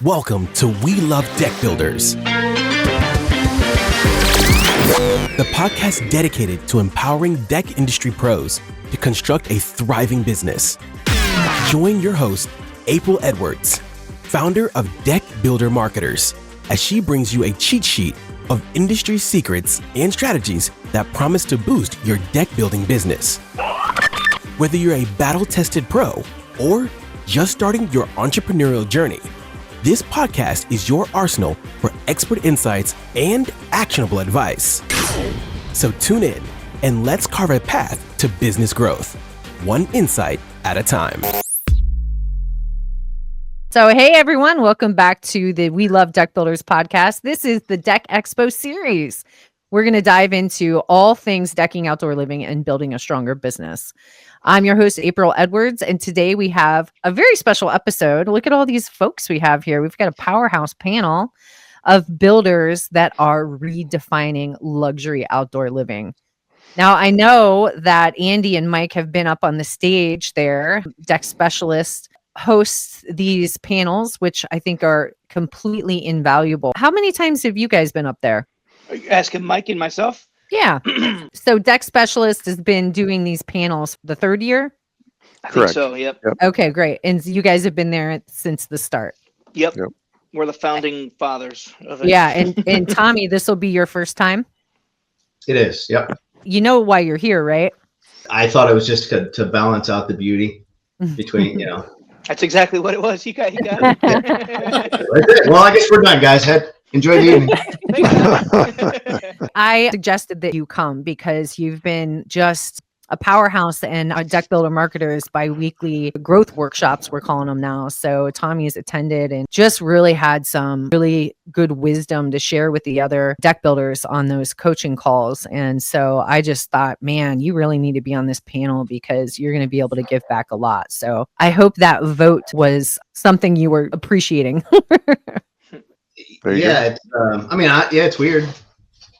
Welcome to We Love Deck Builders, the podcast dedicated to empowering deck industry pros to construct a thriving business. Join your host, April Edwards, founder of Deck Builder Marketers, as she brings you a cheat sheet of industry secrets and strategies that promise to boost your deck building business. Whether you're a battle-tested pro or just starting your entrepreneurial journey, this podcast is your arsenal for expert insights and actionable advice. So tune in and let's carve a path to business growth, one insight at a time. So, hey everyone, welcome back to the We Love Deck Builders podcast. This is the DeckExpo Series. We're going to dive into all things decking, outdoor living, and building a stronger business. I'm your host, April Edwards, and today we have a very special episode. Look at all these folks we have here. We've got a powerhouse panel of builders that are redefining luxury outdoor living. Now, I know that Andy and Mike have been up on the stage there. Deck Specialist hosts these panels, which I think are completely invaluable. How many times have you guys been up there? Are you asking Mike and myself? Yeah. So Deck Specialist has been doing these panels the third year? I think so, yep. Okay, great. And you guys have been there since the start? Yep. We're the founding fathers of it. Yeah. And Tommy, this will be your first time? It is, yep. You know why you're here, right? I thought it was just to balance out the beauty between, That's exactly what it was. You got it. That's it. Well, I guess we're done, guys. Enjoy the evening. I suggested that you come because you've been just a powerhouse and our Deck Builder Marketers bi-weekly growth workshops, we're calling them now. So Tommy has attended and just really had some really good wisdom to share with the other deck builders on those coaching calls. And so I just thought, man, you really need to be on this panel because you're going to be able to give back a lot. So I hope that vote was something you were appreciating. Yeah, it's weird,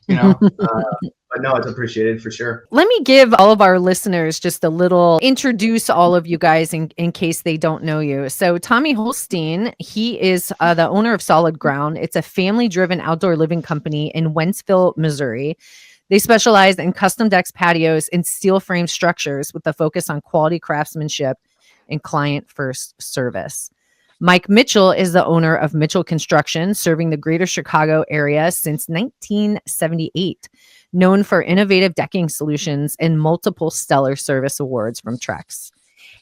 but no, it's appreciated for sure. Let me give all of our listeners just a little, introduce all of you guys in case they don't know you. So Tommy Holstein, he is the owner of Solid Ground. It's a family-driven outdoor living company in Wentzville, Missouri. They specialize in custom decks, patios, and steel frame structures with a focus on quality craftsmanship and client-first service. Mike Mitchell is the owner of Mitchell Construction, serving the greater Chicago area since 1978, known for innovative decking solutions and multiple stellar service awards from Trex.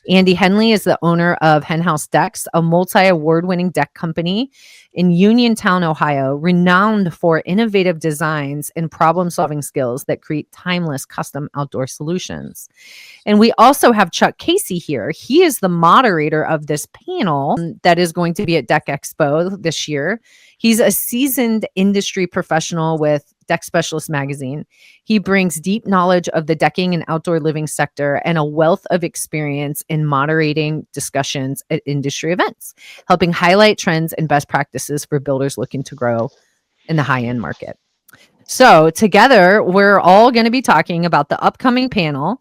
Andy Henley is the owner of Hen-House Decks, a multi-award-winning deck company in Uniontown, Ohio, renowned for innovative designs and problem-solving skills that create timeless custom outdoor solutions. And we also have Chuck Casey here. He is the moderator of this panel that is going to be at DeckExpo this year. He's a seasoned industry professional with Deck Specialist magazine. He brings deep knowledge of the decking and outdoor living sector and a wealth of experience in moderating discussions at industry events, helping highlight trends and best practices for builders looking to grow in the high-end market. So together, we're all going to be talking about the upcoming panel,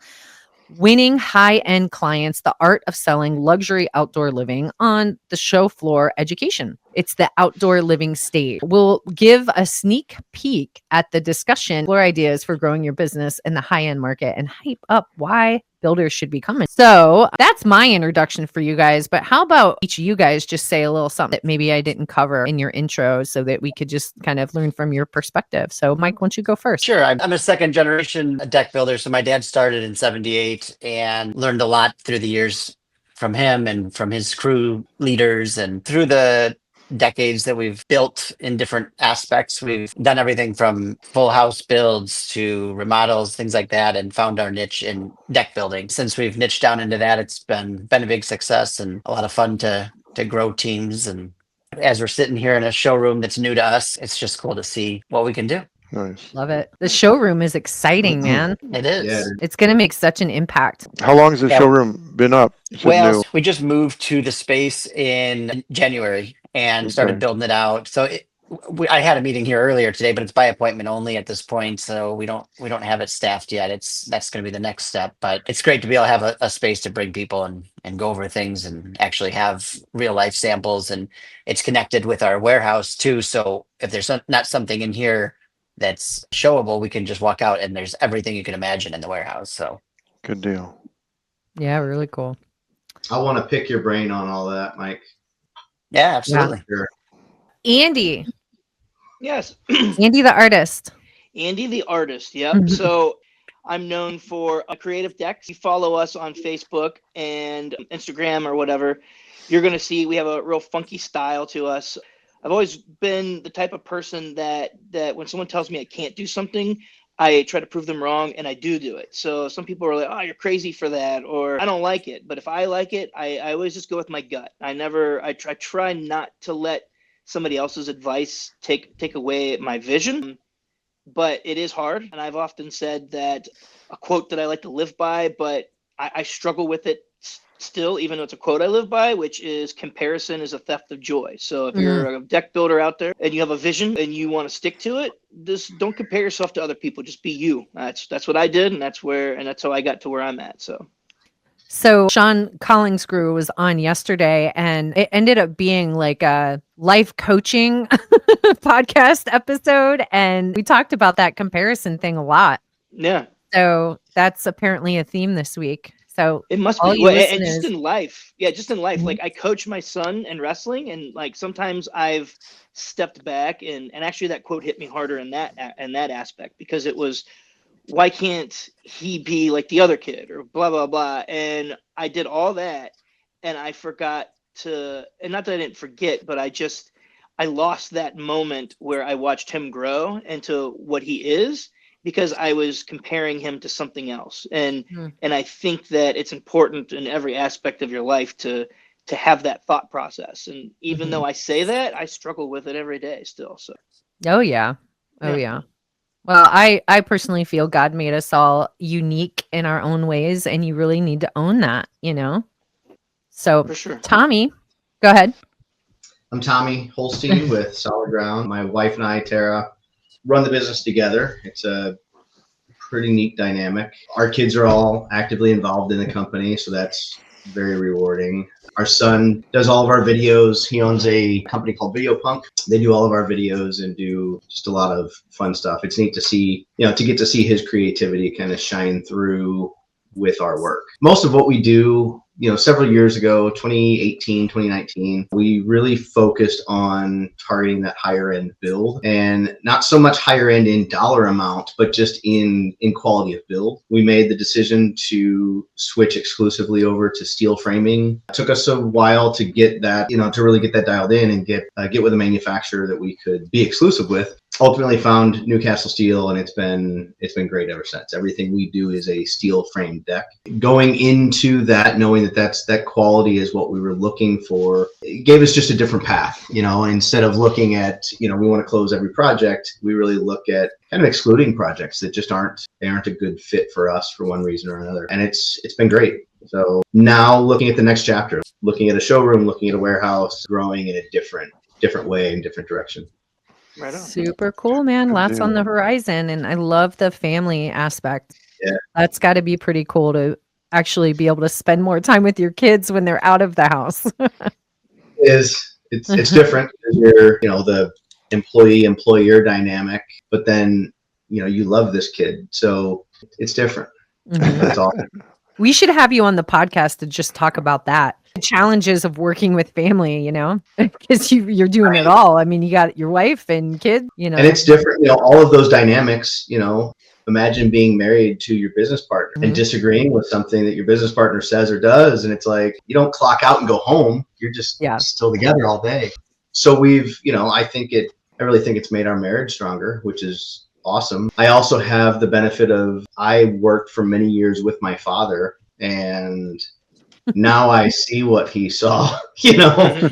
Winning High-End Clients, the Art of Selling Luxury Outdoor Living on the Show Floor Education. It's the outdoor living stage. We'll give a sneak peek at the discussion, explore ideas for growing your business in the high-end market, and hype up why builders should be coming. So that's my introduction for you guys. But how about each of you guys just say a little something that maybe I didn't cover in your intro so that we could just kind of learn from your perspective. So Mike, why don't you go first? Sure. I'm a second generation deck builder. So my dad started in 78 and learned a lot through the years from him and from his crew leaders, and through the decades that we've built in different aspects. We've done everything from full house builds to remodels, things like that, and found our niche in deck building. Since we've niched down into that, it's been a big success and a lot of fun to grow teams. And as we're sitting here in a showroom that's new to us, it's just cool to see what we can do. Nice. Love it. The showroom is exciting, man. It is. Yeah. It's going to make such an impact. How long has the showroom been up? Is it new? We just moved to the space in January and started building it out. So I had a meeting here earlier today, but it's by appointment only at this point, so we don't have it staffed yet. That's going to be the next step, but it's great to be able to have a space to bring people and go over things and actually have real life samples, and it's connected with our warehouse too. So if there's not something in here that's showable, we can just walk out and there's everything you can imagine in the warehouse. So Good deal. Yeah, really cool. I want to pick your brain on all that, Mike. yeah, absolutely. Sure. Andy, Yes. Andy the artist. Andy the artist. Yep. So I'm known for creative decks. You follow us on Facebook and Instagram or whatever, you're going to see we have a real funky style to us. I've always been the type of person that when someone tells me I can't do something, I try to prove them wrong, and I do it. So some people are like, oh, you're crazy for that, or I don't like it. But if I like it, I always just go with my gut. I try not to let somebody else's advice take away my vision. But it is hard. And I've often said that a quote that I like to live by, but I struggle with it still, even though it's a quote I live by, which is comparison is a theft of joy. So if you're a deck builder out there and you have a vision and you want to stick to it, just don't compare yourself to other people. Just be you. That's what I did. And that's how I got to where I'm at. So Sean Collingscrew was on yesterday, and it ended up being like a life coaching podcast episode. And we talked about that comparison thing a lot. Yeah. So that's apparently a theme this week. So it must all be. you Well, and listeners- just in life. Yeah, just in life. Mhm. Like I coach my son in wrestling, and like sometimes I've stepped back and actually that quote hit me harder in that aspect, because it was, why can't he be like the other kid or blah, blah, blah. And I did all that and I forgot to, and not that I didn't forget, but I lost that moment where I watched him grow into what he is, because I was comparing him to something else. And I think that it's important in every aspect of your life to have that thought process. And even though I say that, I struggle with it every day still. So. Oh yeah. Well, I personally feel God made us all unique in our own ways, and you really need to own that, So, For sure. Tommy, go ahead. I'm Tommy Holstein with Solid Ground. My wife and I, Tara, run the business together. It's a pretty neat dynamic. Our kids are all actively involved in the company, so that's very rewarding. Our son does all of our videos. He owns a company called Video Punk. They do all of our videos and do just a lot of fun stuff. It's neat to see, to get to see his creativity kind of shine through with our work. Most of what we do, several years ago, 2018, 2019, we really focused on targeting that higher end build, and not so much higher end in dollar amount, but just in quality of build. We made the decision to switch exclusively over to steel framing. It took us a while to get that, to really get that dialed in and get with a manufacturer that we could be exclusive with. Ultimately found Newcastle Steel, and it's been great ever since. Everything we do is a steel framed deck. Going into that, knowing that quality is what we were looking for, it gave us just a different path. Instead of looking at, we want to close every project, we really look at kind of excluding projects that just aren't a good fit for us for one reason or another. And it's been great. So now looking at the next chapter, looking at a showroom, looking at a warehouse, growing in a different way and different direction. Right on. Super cool, man. Lots on the horizon. And I love the family aspect. Yeah. That's got to be pretty cool to actually be able to spend more time with your kids when they're out of the house. It's different. You're, the employee-employer dynamic, but then, you love this kid. So it's different. That's all. We should have you on the podcast to just talk about that. The challenges of working with family, because you're doing it all. I mean, you got your wife and kid, And it's different, all of those dynamics, imagine being married to your business partner and disagreeing with something that your business partner says or does. And it's like, you don't clock out and go home. You're just still together all day. So I really think it's made our marriage stronger, which is awesome. I also have the benefit of, I worked for many years with my father, and now I see what he saw,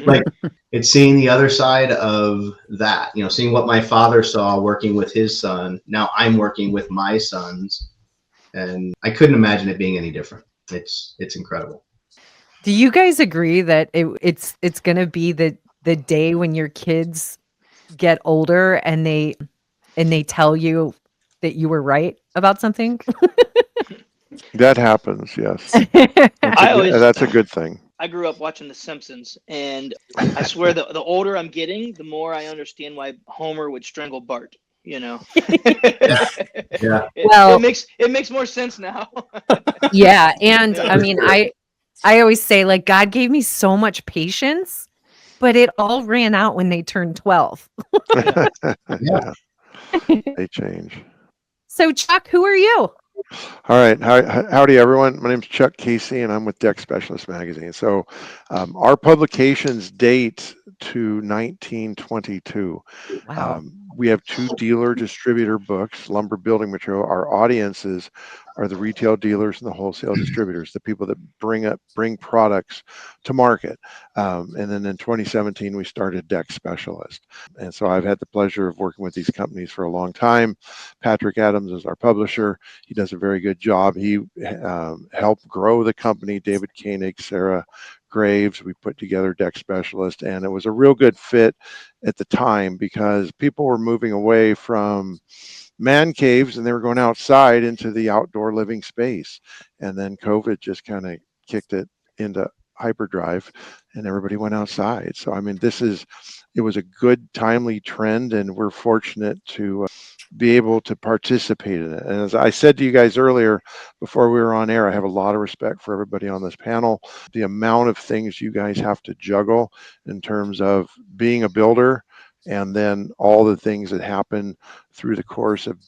like it's seeing the other side of that, seeing what my father saw working with his son. Now I'm working with my sons, and I couldn't imagine it being any different. It's incredible. Do you guys agree that it's going to be the day when your kids get older and they tell you that you were right about something? That happens, yes. I always That's a good thing. I grew up watching The Simpsons, and I swear the older I'm getting, the more I understand why Homer would strangle Bart. You know, Yeah. Well, it makes more sense now. yeah, and I Yeah. mean, I always say, like, God gave me so much patience, but it all ran out when they turned 12. Yeah, they change. So, Chuck, who are you? All right. Howdy, everyone. My name's Chuck Casey, and I'm with Deck Specialist Magazine. So, our publications date to 1922. Wow. We have 2 dealer distributor books, lumber building material. Our audiences are the retail dealers and the wholesale distributors, the people that bring products to market. And then in 2017, we started Deck Specialist. And so I've had the pleasure of working with these companies for a long time. Patrick Adams is our publisher. He does a very good job. He helped grow the company. David Koenig, Sarah Graves, we put together Deck Specialist, and it was a real good fit at the time because people were moving away from man caves and they were going outside into the outdoor living space. And then COVID just kind of kicked it into hyperdrive and everybody went outside. So, I mean, it was a good, timely trend, and we're fortunate to be able to participate in it. And as I said to you guys earlier, before we were on air, I have a lot of respect for everybody on this panel. The amount of things you guys have to juggle in terms of being a builder and then all the things that happen through the course of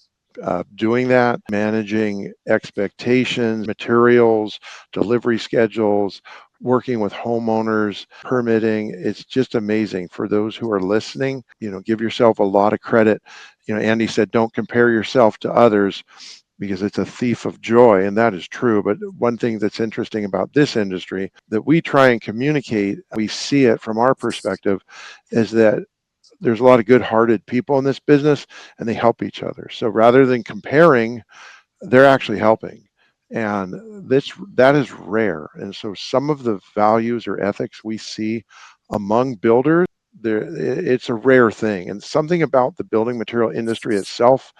doing that, managing expectations, materials, delivery schedules, working with homeowners, permitting. It's just amazing. For those who are listening, give yourself a lot of credit. Andy said, don't compare yourself to others because it's a thief of joy, and that is true. But one thing that's interesting about this industry that we try and communicate, we see it from our perspective, is that there's a lot of good-hearted people in this business and they help each other. So rather than comparing, they're actually helping. And that is rare. And so some of the values or ethics we see among builders, it's a rare thing. And something about the building material industry itself,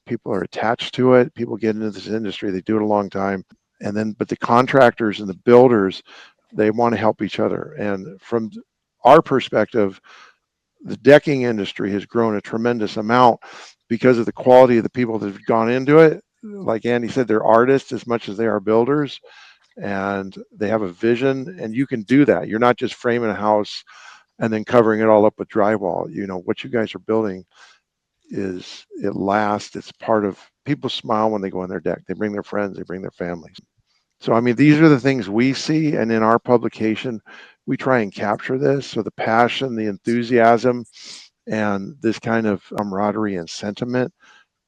people are attached to it. People get into this industry, they do it a long time. But the contractors and the builders, they want to help each other. And from our perspective, the decking industry has grown a tremendous amount because of the quality of the people that have gone into it. Like Andy said, they're artists as much as they are builders, and they have a vision, and you can do that. You're not just framing a house and then covering it all up with drywall. What you guys are building it lasts. It's part of, people smile when they go on their deck. They bring their friends, they bring their families. So, I mean, these are the things we see, and in our publication, we try and capture this. So the passion, the enthusiasm, and this kind of camaraderie and sentiment,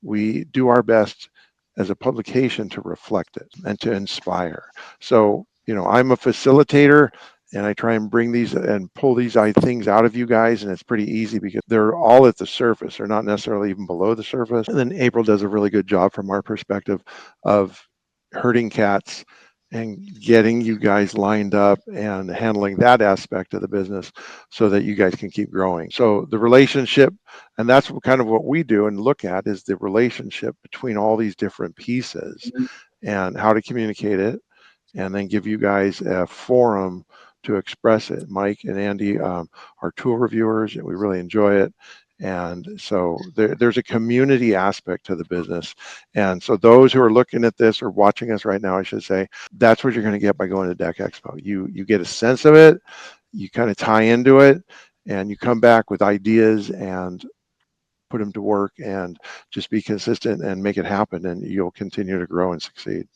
we do our best as a publication to reflect it and to inspire. So, I'm a facilitator, and I try and bring these and pull these things out of you guys, and it's pretty easy because they're all at the surface. They're not necessarily even below the surface. And then April does a really good job from our perspective of herding cats and getting you guys lined up and handling that aspect of the business so that you guys can keep growing. So the relationship, and that's kind of what we do and look at, is the relationship between all these different pieces and how to communicate it, and then give you guys a forum to express it. Mike and Andy are tool reviewers, and we really enjoy it. And so there's a community aspect to the business. And so those who are looking at this or watching us right now, I should say, that's what you're going to get by going to DeckExpo. You get a sense of it, you kind of tie into it, and you come back with ideas and put them to work and just be consistent and make it happen, and you'll continue to grow and succeed.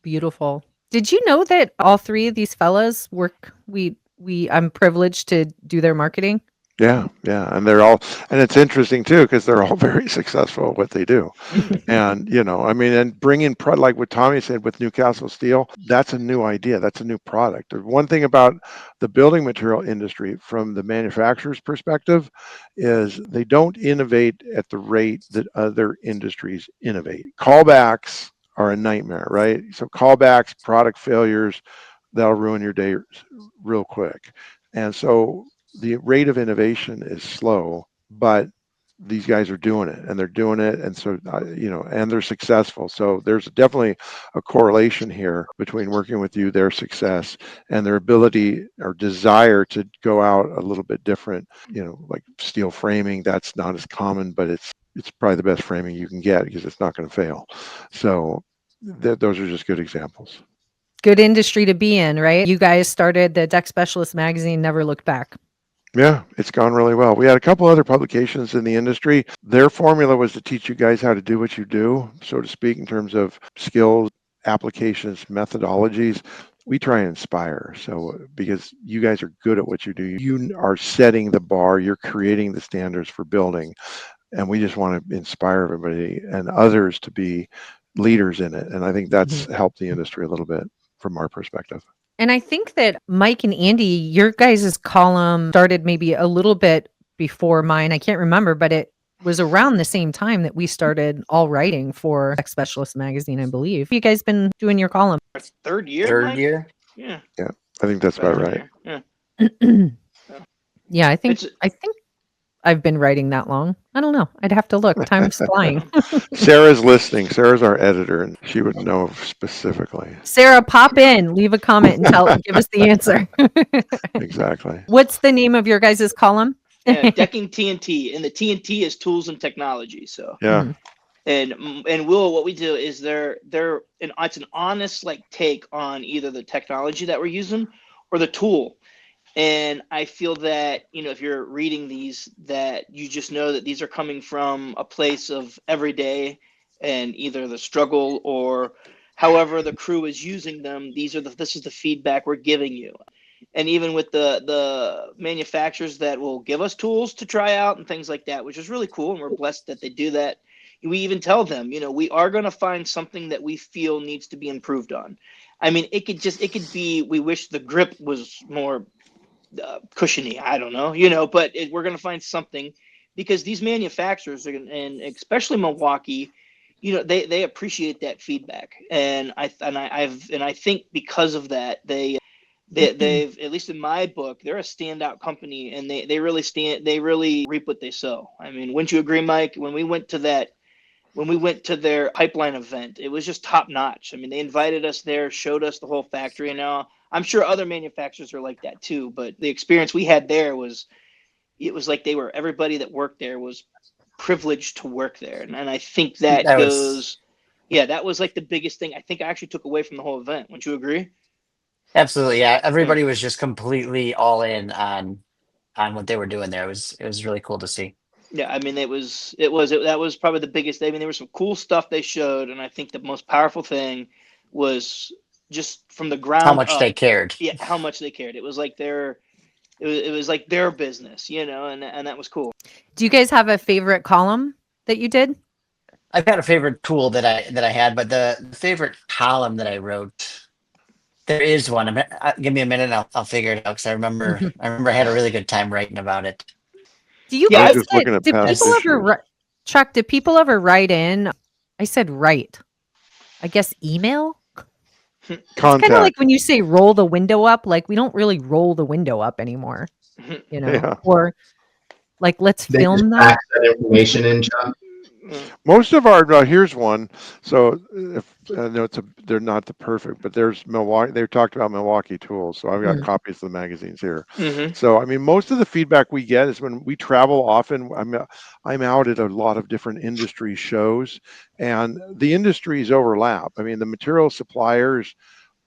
Beautiful. Did you know that all three of these fellas work? I'm privileged to do their marketing. Yeah, and and it's interesting too because they're all very successful at what they do. And I mean, and bringing like what Tommy said with Newcastle Steel, that's a new idea. That's a new product. One thing about the building material industry, from the manufacturer's perspective, is they don't innovate at the rate that other industries innovate. Callbacks are a nightmare, right? So callbacks, product failures, that'll ruin your day real quick. And so the rate of innovation is slow, but these guys are doing it, and they're doing it, and so and they're successful. So there's definitely a correlation here between working with you, their success, and their ability or desire to go out a little bit different. Like steel framing, that's not as common, but it's probably the best framing you can get because it's not going to fail. So those are just good examples. Good industry to be in, right? You guys started the Deck Specialist magazine, never looked back. Yeah, it's gone really well. We had a couple other publications in the industry. Their formula was to teach you guys how to do what you do, so to speak, in terms of skills, applications, methodologies. We try and inspire. So because you guys are good at what you do, you are setting the bar, you're creating the standards for building. And we just want to inspire everybody and others to be leaders in it. And I think that's helped the industry a little bit from our perspective. And I think that Mike and Andy, your guys' column started maybe a little bit before mine. I can't remember, but it was around the same time that we started all writing for Deck Specialist magazine, I believe. You guys been doing your column? Our third year. Third Mike? year. Yeah. Yeah, I think that's about right. Yeah. Yeah, I think I've been writing that long. I don't know. I'd have to look. Time's flying. Sarah's listening. Sarah's our editor, and she would know specifically. Sarah, pop in, leave a comment, and give us the answer. Exactly. What's the name of your guys' column? Decking TNT, and the TNT is tools and technology. So yeah, and what we do is it's an honest take on either the technology that we're using or the tool. And I feel that, if you're reading these, that you just know that these are coming from a place of everyday and either the struggle or however the crew is using them. This is the feedback we're giving you. And even with the manufacturers that will give us tools to try out and things like that, which is really cool. And we're blessed that they do that. We even tell them, we are going to find something that we feel needs to be improved on. I mean, it could be, we wish the grip was more cushiony, I don't know, but we're going to find something, because these manufacturers and especially Milwaukee, they appreciate that feedback, and I think because of that, they've at least in my book, they're a standout company, and they really reap what they sow. I mean, wouldn't you agree, Mike? When we went to their pipeline event, it was just top notch. I mean, they invited us there, showed us the whole factory, and now I'm sure other manufacturers are like that too, but the experience we had there it was like everybody that worked there was privileged to work there. And I think that was like the biggest thing I think I actually took away from the whole event. Wouldn't you agree? Absolutely. Yeah. Everybody was just completely all in on what they were doing there. It was really cool to see. Yeah, I mean, that was probably the biggest. I mean, there was some cool stuff they showed, and I think the most powerful thing was just from the ground how much up, they cared. Yeah, how much they cared. It was like it was like their business, and that was cool. Do you guys have a favorite column that you did? I've got a favorite tool that I had, but the favorite column that I wrote, there is one. Give me a minute, and I'll figure it out, because I remember I had a really good time writing about it. Do you guys Chuck, do people ever write in? I said write. I guess email? It's kind of like when you say roll the window up, like we don't really roll the window up anymore, or like let's film that information in, Chuck. Most of our here's one. So if I know they're not the perfect, but there's Milwaukee. They talked about Milwaukee tools, so I've got copies of the magazines here. So I mean, most of the feedback we get is when we travel often. I'm out at a lot of different industry shows, and the industries overlap. I mean, the material suppliers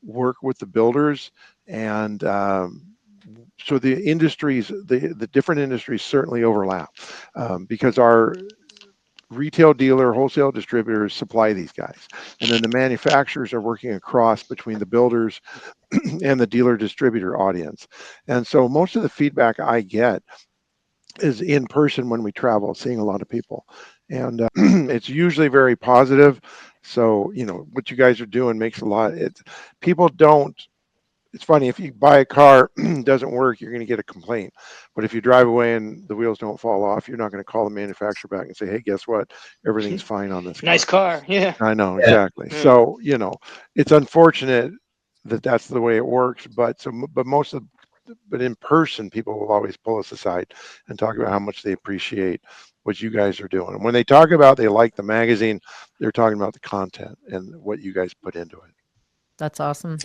work with the builders, and so the industries, the different industries certainly overlap, because our retail dealer, wholesale distributors supply these guys, and then the manufacturers are working across between the builders and the dealer distributor audience. And so most of the feedback I get is in person when we travel, seeing a lot of people, and it's usually very positive. So what you guys are doing makes a lot. People don't. It's funny, if you buy a car, doesn't work, you're going to get a complaint. But if you drive away and the wheels don't fall off, you're not going to call the manufacturer back and say, hey, guess what? Everything's fine on this car. Nice car. Yeah. I know, exactly. Yeah. So, it's unfortunate that that's the way it works. But most of but in person, people will always pull us aside and talk about how much they appreciate what you guys are doing. And when they talk about they like the magazine, they're talking about the content and what you guys put into it. That's awesome.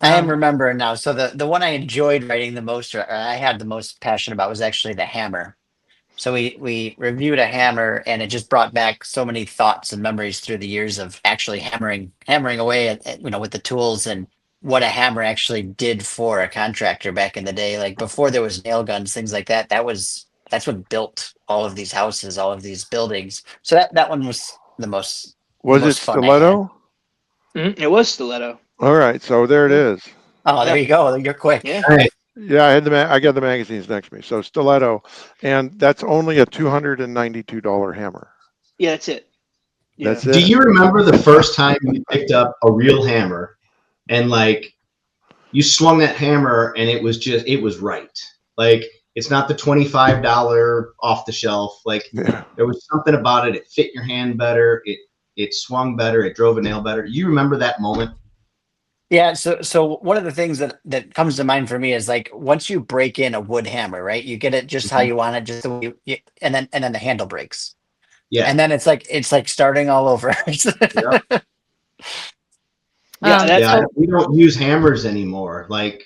I am remembering now. So the one I enjoyed writing the most, or I had the most passion about, was actually the hammer. So we reviewed a hammer, and it just brought back so many thoughts and memories through the years of actually hammering away at with the tools, and what a hammer actually did for a contractor back in the day. Like before there was nail guns, things like that. That's what built all of these houses, all of these buildings. So that one was the most Was it fun I had. stiletto? It was stiletto. All right, so there it is. Oh, there you go. You're quick. Yeah. Yeah, I got the magazines next to me. So stiletto, and that's only a $292 hammer. Yeah, that's it. Yeah. That's it. Do you remember the first time you picked up a real hammer and like you swung that hammer and it was right? Like it's not the $25 off the shelf. Like there was something about it. It fit your hand better. It swung better. It drove a nail better. You remember that moment? Yeah, so one of the things that comes to mind for me is like once you break in a wood hammer, right? You get it just how you want it, just the way and then the handle breaks. Yeah. And then it's like starting all over. Yeah. We don't use hammers anymore, like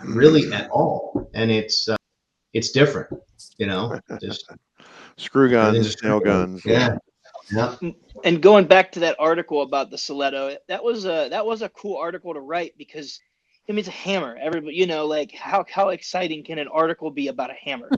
really at all, and it's different, just screw guns, nail guns. Yeah. And going back to that article about the stiletto, that was a cool article to write because it's a hammer. Everybody, like how exciting can an article be about a hammer?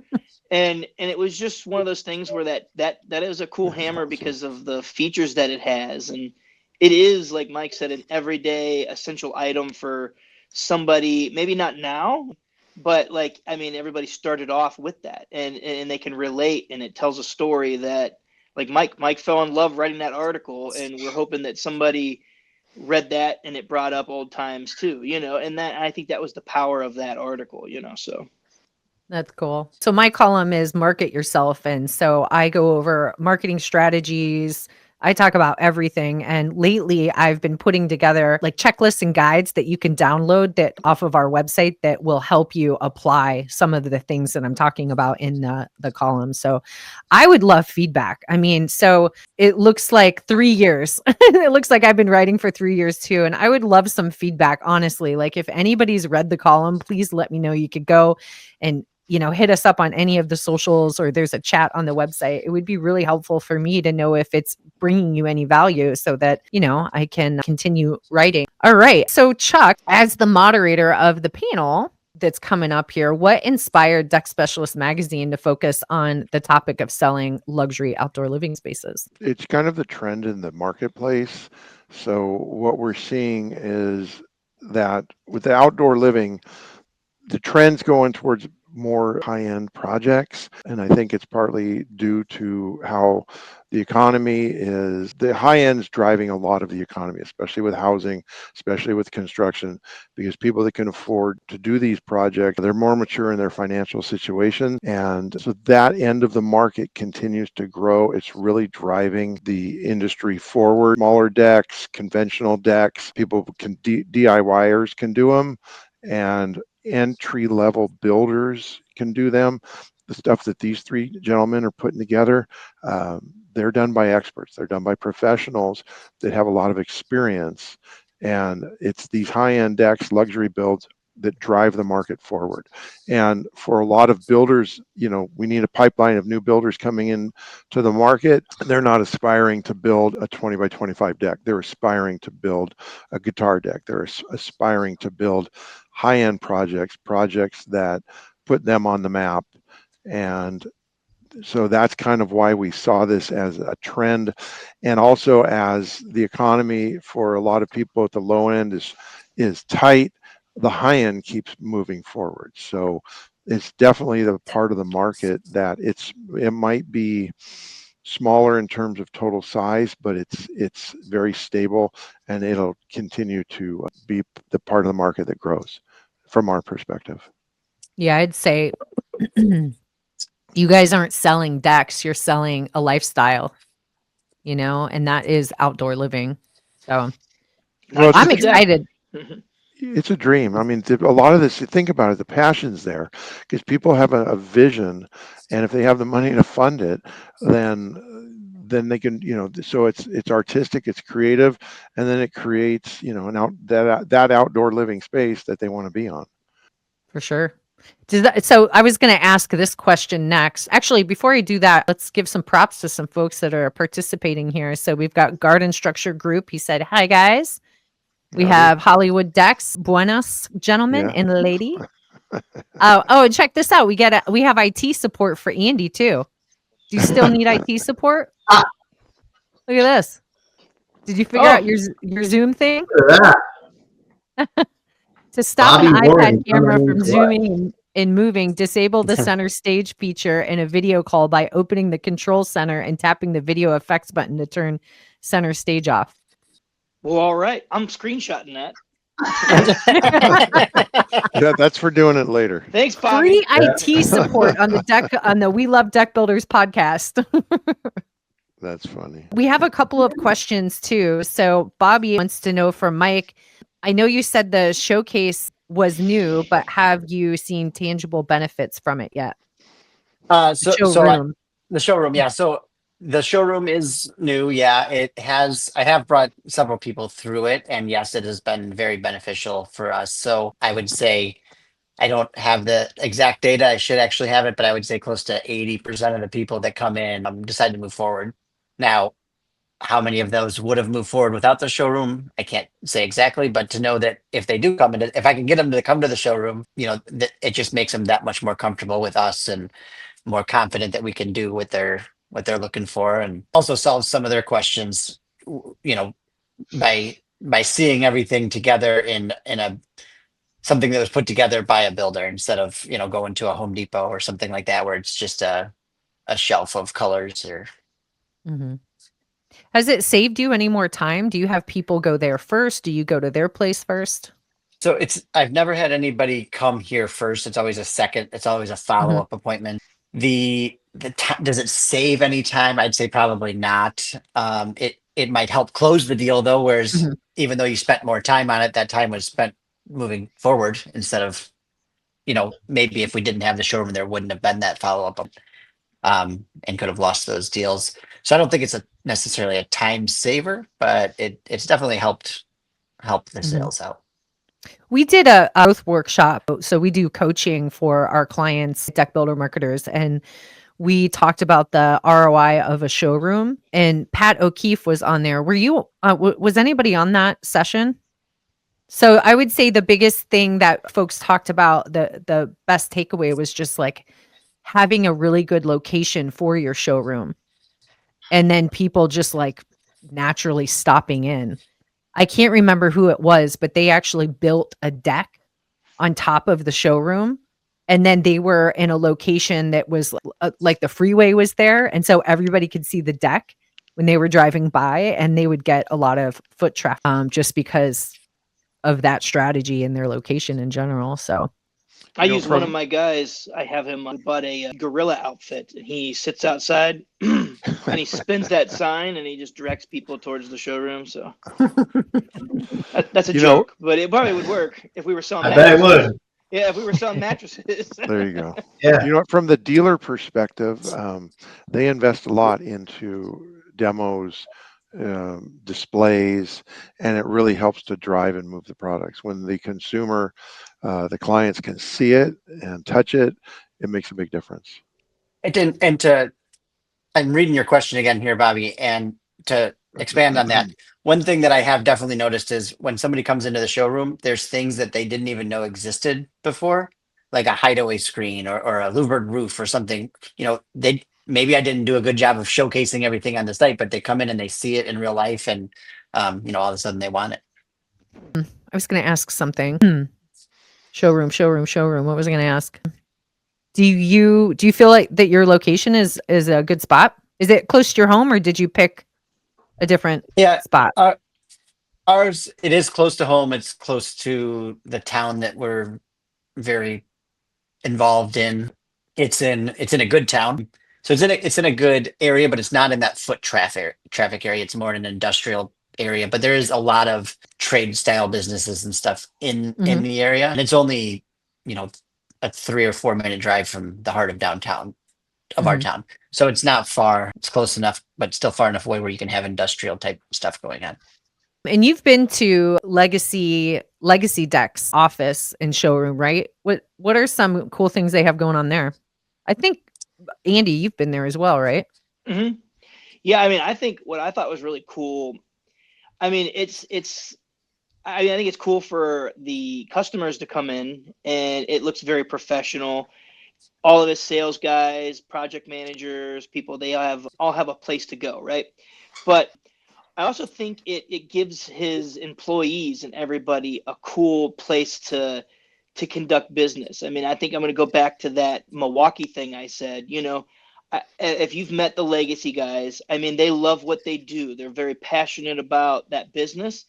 and it was just one of those things where that is a cool hammer because of the features that it has, and it is, like Mike said, an everyday essential item for somebody. Maybe not now, but everybody started off with that, and they can relate, and it tells a story that. Like Mike fell in love writing that article, and we're hoping that somebody read that and it brought up old times too, and that I think that was the power of that article, so. That's cool. So my column is market yourself. And so I go over marketing strategies. I talk about everything. And lately I've been putting together like checklists and guides that you can download that off of our website that will help you apply some of the things that I'm talking about in the column. So I would love feedback. So it looks like 3 years. It looks like I've been writing for 3 years too. And I would love some feedback, honestly. Like if anybody's read the column, please let me know. You could go and hit us up on any of the socials, or there's a chat on the website. It would be really helpful for me to know if it's bringing you any value so that, I can continue writing. All right. So Chuck, as the moderator of the panel that's coming up here, what inspired Deck Specialist Magazine to focus on the topic of selling luxury outdoor living spaces? It's kind of the trend in the marketplace. So what we're seeing is that with the outdoor living, the trend's going towards more high-end projects, and I think it's partly due to how the economy is. The high end's driving a lot of the economy, especially with housing, especially with construction, because people that can afford to do these projects, they're more mature in their financial situation, and so that end of the market continues to grow. It's really driving the industry forward. Smaller decks, conventional decks, people can DIYers can do them, and entry-level builders can do them. The stuff that these three gentlemen are putting together, they're done by experts. They're done by professionals that have a lot of experience. And it's these high-end decks, luxury builds that drive the market forward. And for a lot of builders, we need a pipeline of new builders coming in to the market. They're not aspiring to build a 20 by 25 deck. They're aspiring to build a guitar deck. They're aspiring to build high-end projects that put them on the map. And so that's kind of why we saw this as a trend. And also as the economy for a lot of people at the low end is tight, the high end keeps moving forward. So it's definitely the part of the market that it might be smaller in terms of total size, but it's very stable, and it'll continue to be the part of the market that grows from our perspective. Yeah, I'd say you guys aren't selling decks, you're selling a lifestyle, and that is outdoor living. So Well, I'm excited. It's a dream. I mean, a lot of this, you think about it, the passion's there because people have a vision, and if they have the money to fund it, then they can, so it's artistic, it's creative, and then it creates, that outdoor living space that they want to be on. For sure. So I was going to ask this question next. Actually, before I do that, let's give some props to some folks that are participating here. So we've got Garden Structure Group. He said, "Hi guys." We have Hollywood Decks. Buenos, gentlemen and lady. And check this out. We have IT support for Andy too. Do you still need IT support? Look at this. Did you figure out your Zoom thing? To stop Bobby an iPad Warren camera coming from in zooming and moving, disable the center stage feature in a video call by opening the control center and tapping the video effects button to turn center stage off. Well, all right. I'm screenshotting that. Yeah, that's for doing it later. Thanks, Bobby. Free IT support on the We Love Deck Builders podcast. That's funny. We have a couple of questions too. So Bobby wants to know from Mike, I know you said the showcase was new, but have you seen tangible benefits from it yet? The showroom, yeah. So the showroom is new. Yeah, I have brought several people through it, and yes, it has been very beneficial for us. So I would say, I don't have the exact data. I should actually have it, but I would say close to 80% of the people that come in decide to move forward. Now, how many of those would have moved forward without the showroom, I can't say exactly, but to know that if they do come in, if I can get them to come to the showroom, it just makes them that much more comfortable with us and more confident that we can do what they're looking for, and also solve some of their questions, by seeing everything together in a something that was put together by a builder instead of going to a Home Depot or something like that where it's just a shelf of colors or. Mm-hmm. Has it saved you any more time? Do you have people go there first? Do you go to their place first? So I've never had anybody come here first. It's always a follow-up appointment. Does it save any time? I'd say probably not. It might help close the deal though, whereas even though you spent more time on it, that time was spent moving forward instead of, maybe if we didn't have the showroom, there wouldn't have been that follow-up, and could have lost those deals. So I don't think it's necessarily a time saver, but it's definitely helped the sales out. We did a growth workshop. So we do coaching for our clients, deck builder marketers, and we talked about the ROI of a showroom. And Pat O'Keefe was on there. Were you? Was anybody on that session? So I would say the biggest thing that folks talked about, the best takeaway was just like having a really good location for your showroom, and then people just like naturally stopping in. I can't remember who it was, but they actually built a deck on top of the showroom. And then they were in a location that was like the freeway was there. And so everybody could see the deck when they were driving by, and they would get a lot of foot traffic just because of that strategy and their location in general. So I use one of my guys. I have him bought a gorilla outfit, and he sits outside and he spins that sign and he just directs people towards the showroom. So that's a joke, but it probably would work if we were selling. I bet it would. Yeah, if we were selling mattresses. There you go. Yeah. From the dealer perspective, they invest a lot into demos, displays, and it really helps to drive and move the products. When the consumer, the clients can see it and touch it, it makes a big difference. I'm reading your question again here, Bobby, and to expand on that, one thing that I have definitely noticed is when somebody comes into the showroom, there's things that they didn't even know existed before, like a hideaway screen or a louvered roof or something. Maybe I didn't do a good job of showcasing everything on the site, but they come in and they see it in real life, and all of a sudden they want it. I was going to ask something. Showroom. What was I going to ask? Do you feel like that your location is a good spot? Is it close to your home, or did you pick a different spot? Ours, it is close to home. It's close to the town that we're very involved in. It's in a good town. So it's in a good area, but it's not in that foot traffic area. It's more in an industrial area, but there is a lot of trade style businesses and stuff in Mhm. the area, and it's only, you know, a 3 or 4 minute drive from the heart of downtown of our Mhm. town. So it's not far. It's close enough, but still far enough away where you can have industrial type stuff going on. And you've been to Legacy Decks office and showroom, right? What are some cool things they have going on there? I think Andy, you've been there as well, right? hmm Yeah, I mean, I think what I thought was really cool. I mean, I think it's cool for the customers to come in, and it looks very professional. All of his sales guys, project managers, people, they all have a place to go, right? But I also think it gives his employees and everybody a cool place to conduct business. I mean, I think I'm going to go back to that Milwaukee thing I said. If you've met the Legacy guys, I mean, they love what they do. They're very passionate about that business,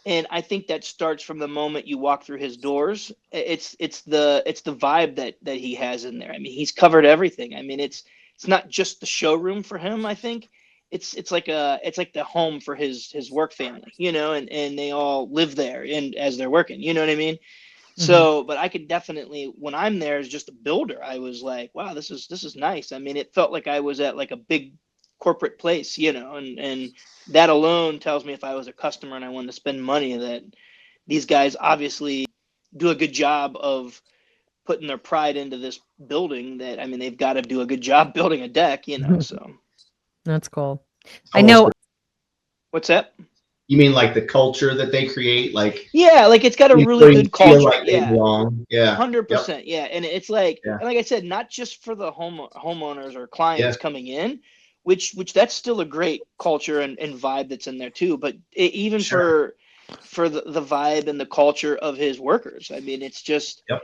and I think that starts from the moment you walk through his doors. It's the vibe that he has in there. I mean, he's covered everything. I mean, it's not just the showroom for him. I think it's like the home for his work family, and they all live there and as they're working. You know what I mean? Mhm. So, but I could definitely, when I'm there as just a builder, I was like, wow, this is nice. I mean, it felt like I was at like a big corporate place, and that alone tells me if I was a customer and I wanted to spend money, that these guys obviously do a good job of putting their pride into this building. That, I mean, they've got to do a good job building a deck, so. That's cool. I Almost. know. What's that? You mean like the culture that they create, like Yeah, like it's got a the really employees good feel culture. like they Yeah. belong. Yeah. Yep. 100%. Yeah. And it's like, Yeah. and like I said, not just for the homeowners or Yeah. clients coming in, which that's still a great culture and vibe that's in there too. But even Sure. for the vibe and the culture of his workers. I mean, it's just, Yep.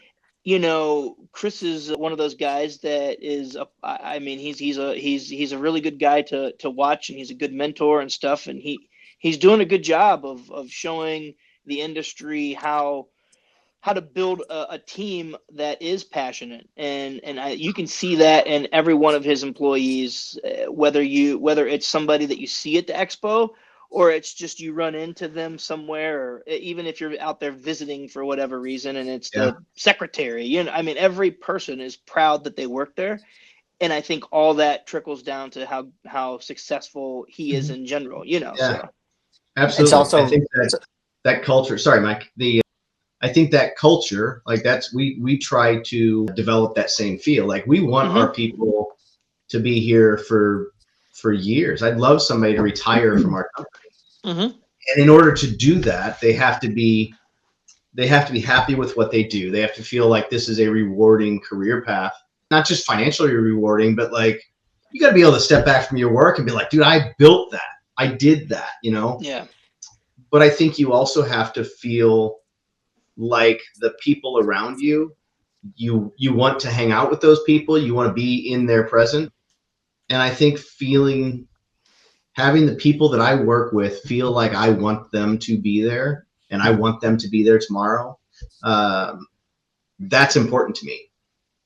Chris is one of those guys that is, I mean, he's a really good guy to watch, and he's a good mentor and stuff. And he's doing a good job of showing the industry how to build a team that is passionate, and you can see that in every one of his employees, whether it's somebody that you see at the expo, or it's just you run into them somewhere, or even if you're out there visiting for whatever reason, and it's Yeah. the secretary. I mean, every person is proud that they work there, and I think all that trickles down to how successful he is Mhm. in general. Yeah. So It's Absolutely. I also think that culture. Sorry, Mike. I think that culture, like we try to develop that same feel. Like we want hmm our people to be here for years. I'd love somebody to retire from our company. hmm And in order to do that, they have to be happy with what they do. They have to feel like this is a rewarding career path, not just financially rewarding, but like you got to be able to step back from your work and be like, dude, I built that. I did that. yeah. But I think you also have to feel like the people around you want to hang out with those people, you want to be in their present. And I think having the people that I work with feel like I want them to be there and I want them to be there tomorrow. That's important to me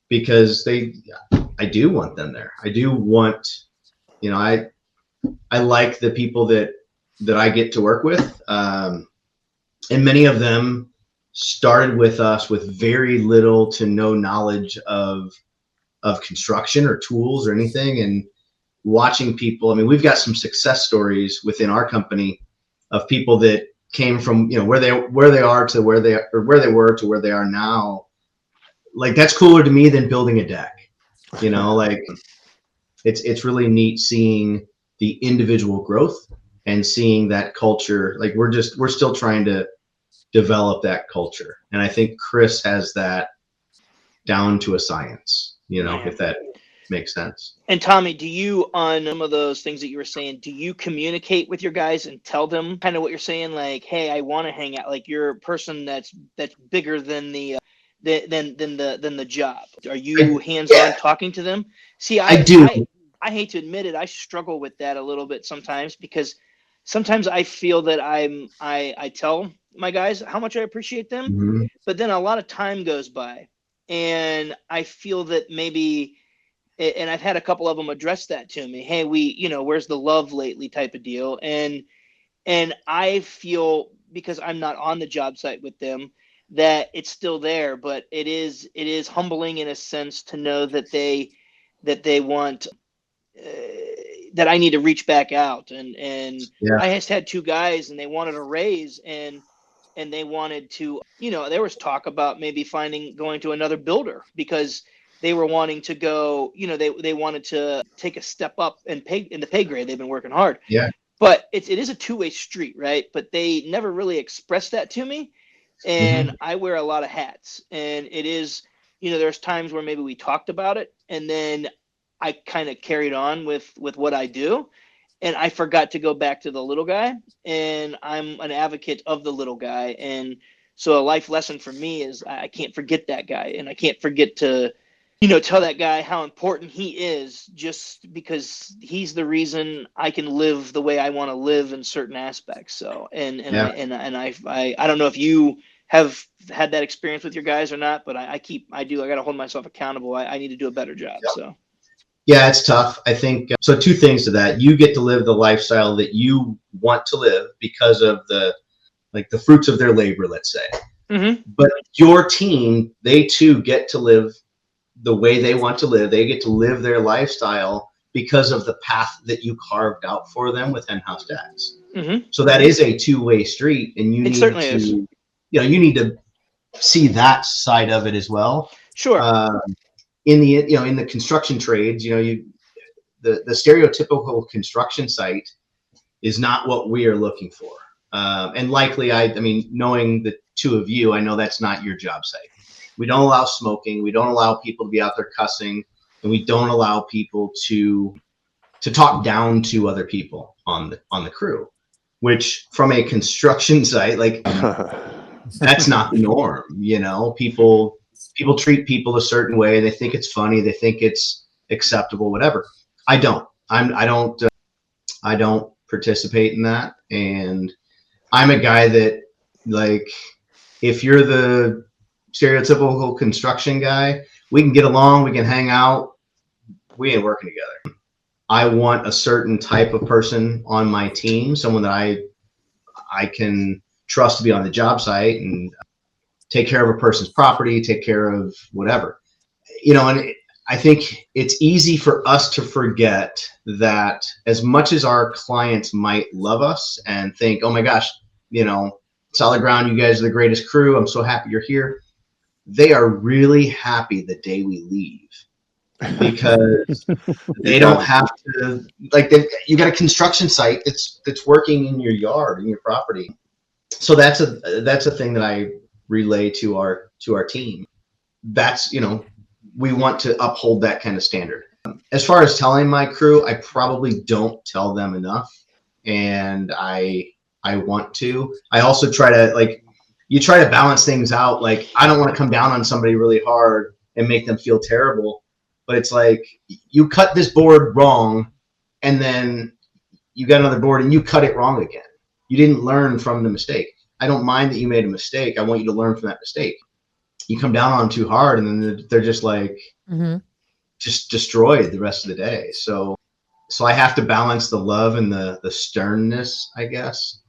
because I do want them there. I do want, I like the people that I get to work with. And many of them started with us with very little to no knowledge of construction or tools or anything. And watching people, I mean, we've got some success stories within our company of people that came from, where they are to where they were to where they are now. Like that's cooler to me than building a deck. Like it's really neat seeing the individual growth and seeing that culture. Like we're still trying to develop that culture. And I think Chris has that down to a science, Yeah. if that makes sense. And Tommy, do you, on some of those things that you were saying, do you communicate with your guys and tell them kind of what you're saying? Like, hey, I want to hang out. Like you're a person that's bigger than the job. Are you hands-on Yeah, talking to them? See, I do. I hate to admit it, I struggle with that a little bit sometimes, because sometimes I feel that I tell my guys how much I appreciate them, Mhm. but then a lot of time goes by, and I feel that maybe, and I've had a couple of them address that to me. Hey, where's the love lately type of deal. And And I feel, because I'm not on the job site with them, that it's still there, but it is humbling in a sense to know that they want, that I need to reach back out. And Yeah. I just had two guys and they wanted a raise, and they wanted to, there was talk about maybe going to another builder, because they were wanting to go, they wanted to take a step up and pay in the pay grade. They've been working hard. Yeah. But it is a two-way street, right? But they never really expressed that to me. And I wear a lot of hats, and it is, there's times where maybe we talked about it, and then I kind of carried on with what I do, and I forgot to go back to the little guy, and I'm an advocate of the little guy. And so a life lesson for me is I can't forget that guy, and I can't forget to, tell that guy how important he is, just because he's the reason I can live the way I want to live in certain aspects. So, Yeah. I don't know if you have had that experience with your guys or not, but I got to hold myself accountable. I need to do a better job. Yep. So. Yeah, it's tough. I think so. Two things to that: you get to live the lifestyle that you want to live because of the fruits of their labor, let's say. But your team, they too get to live the way they want to live. They get to live their lifestyle because of the path that you carved out for them with Hen-House Decks. So that is a two-way street, and you need to see that side of it as well. Sure. In the construction trades, the stereotypical construction site is not what we are looking for. And likely, I mean, knowing the two of you, I know that's not your job site. We don't allow smoking. We don't allow people to be out there cussing, and we don't allow people to talk down to other people on the crew, which from a construction site, that's not the norm. People treat people a certain way. They think it's funny. They think it's acceptable, whatever. I don't participate in that. And I'm a guy that, if you're the stereotypical construction guy, we can get along, we can hang out, we ain't working together. I want a certain type of person on my team, someone that I can trust to be on the job site and take care of a person's property, take care of whatever, and I think it's easy for us to forget that as much as our clients might love us and think, oh my gosh, Solid Ground, you guys are the greatest crew, I'm so happy you're here. They are really happy the day we leave, because they don't have to, you got a construction site that's working in your yard, in your property. So that's a thing that I relay to our team. That's, we want to uphold that kind of standard. As far as telling my crew, I probably don't tell them enough, and I want to. I also try to, you try to balance things out. I don't want to come down on somebody really hard and make them feel terrible, but it's you cut this board wrong, and then you got another board and you cut it wrong again. You didn't learn from the mistake. I don't mind that you made a mistake. I want you to learn from that mistake. You come down on them too hard, and then they're just just destroyed the rest of the day. So I have to balance the love and the sternness, I guess.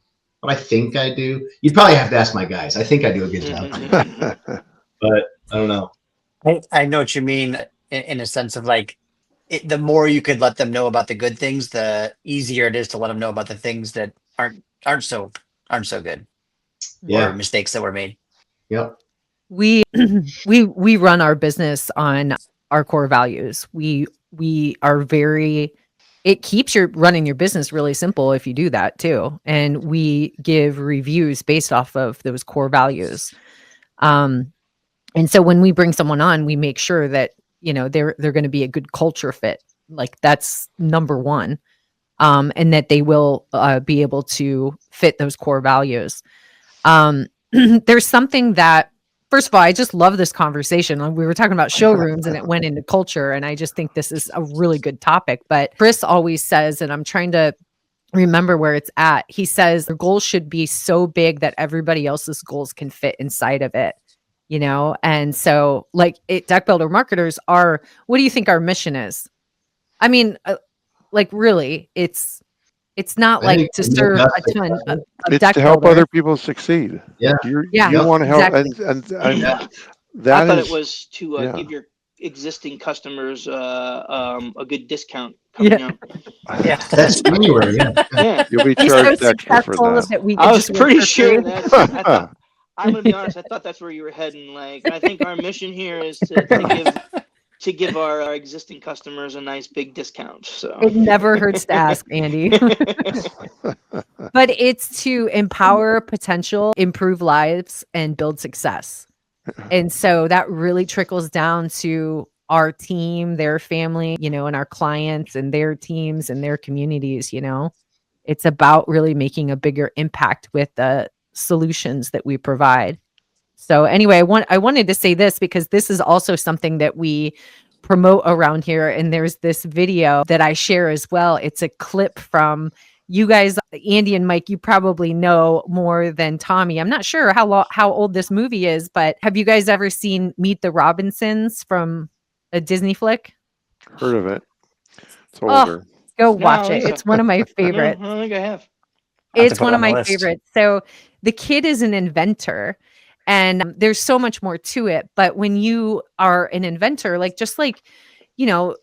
But I think I do. You'd probably have to ask my guys. I think I do a good job. But I don't know. I know what you mean in a sense of the more you could let them know about the good things, the easier it is to let them know about the things that aren't so good. Yeah. Or mistakes that were made. Yep. We run our business on our core values. We are it keeps running your business really simple if you do that too. And we give reviews based off of those core values. And so when we bring someone on, we make sure that, they're going to be a good culture fit. That's number one. And that they will be able to fit those core values. There's something that, first of all, I just love this conversation. We were talking about showrooms and it went into culture. And I just think this is a really good topic. But Chris always says, and I'm trying to remember where it's at. He says the goal should be so big that everybody else's goals can fit inside of it. And so Deck Builder Marketers what do you think our mission is? I mean, really, it's It's not I like think to to make serve us a ton of It's deck to help builders. other people succeed. Yeah. Yeah, You want to help, exactly. and Yeah. I that thought it is, was to yeah. give your existing customers a good discount Yeah. coming out. Yeah. That's anywhere. Yeah. Yeah. You'll be He's so charged extra for successful that. that we I could was just work pretty for sure free. that's. I thought. I'm gonna be honest. I thought that's where you were heading. Like, I think our mission here is to give our existing customers a nice big discount. So It never hurts to ask, Andy. But it's to empower potential, improve lives, and build success. And so that really trickles down to our team, their family, and our clients and their teams and their communities. It's about really making a bigger impact with the solutions that we provide. So anyway, I wanted to say this because this is also something that we promote around here. And there's this video that I share as well. It's a clip from you guys, Andy and Mike. You probably know more than Tommy. I'm not sure how old this movie is, but have you guys ever seen Meet the Robinsons from a Disney flick? Heard of it. It's Oh, older. go No, watch I it. think It's one of my no, I favorites. don't think I have. I'll have to It's put one it of on the my list. favorites. So the kid is an inventor, and there's so much more to it. But when you are an inventor, just like, you know,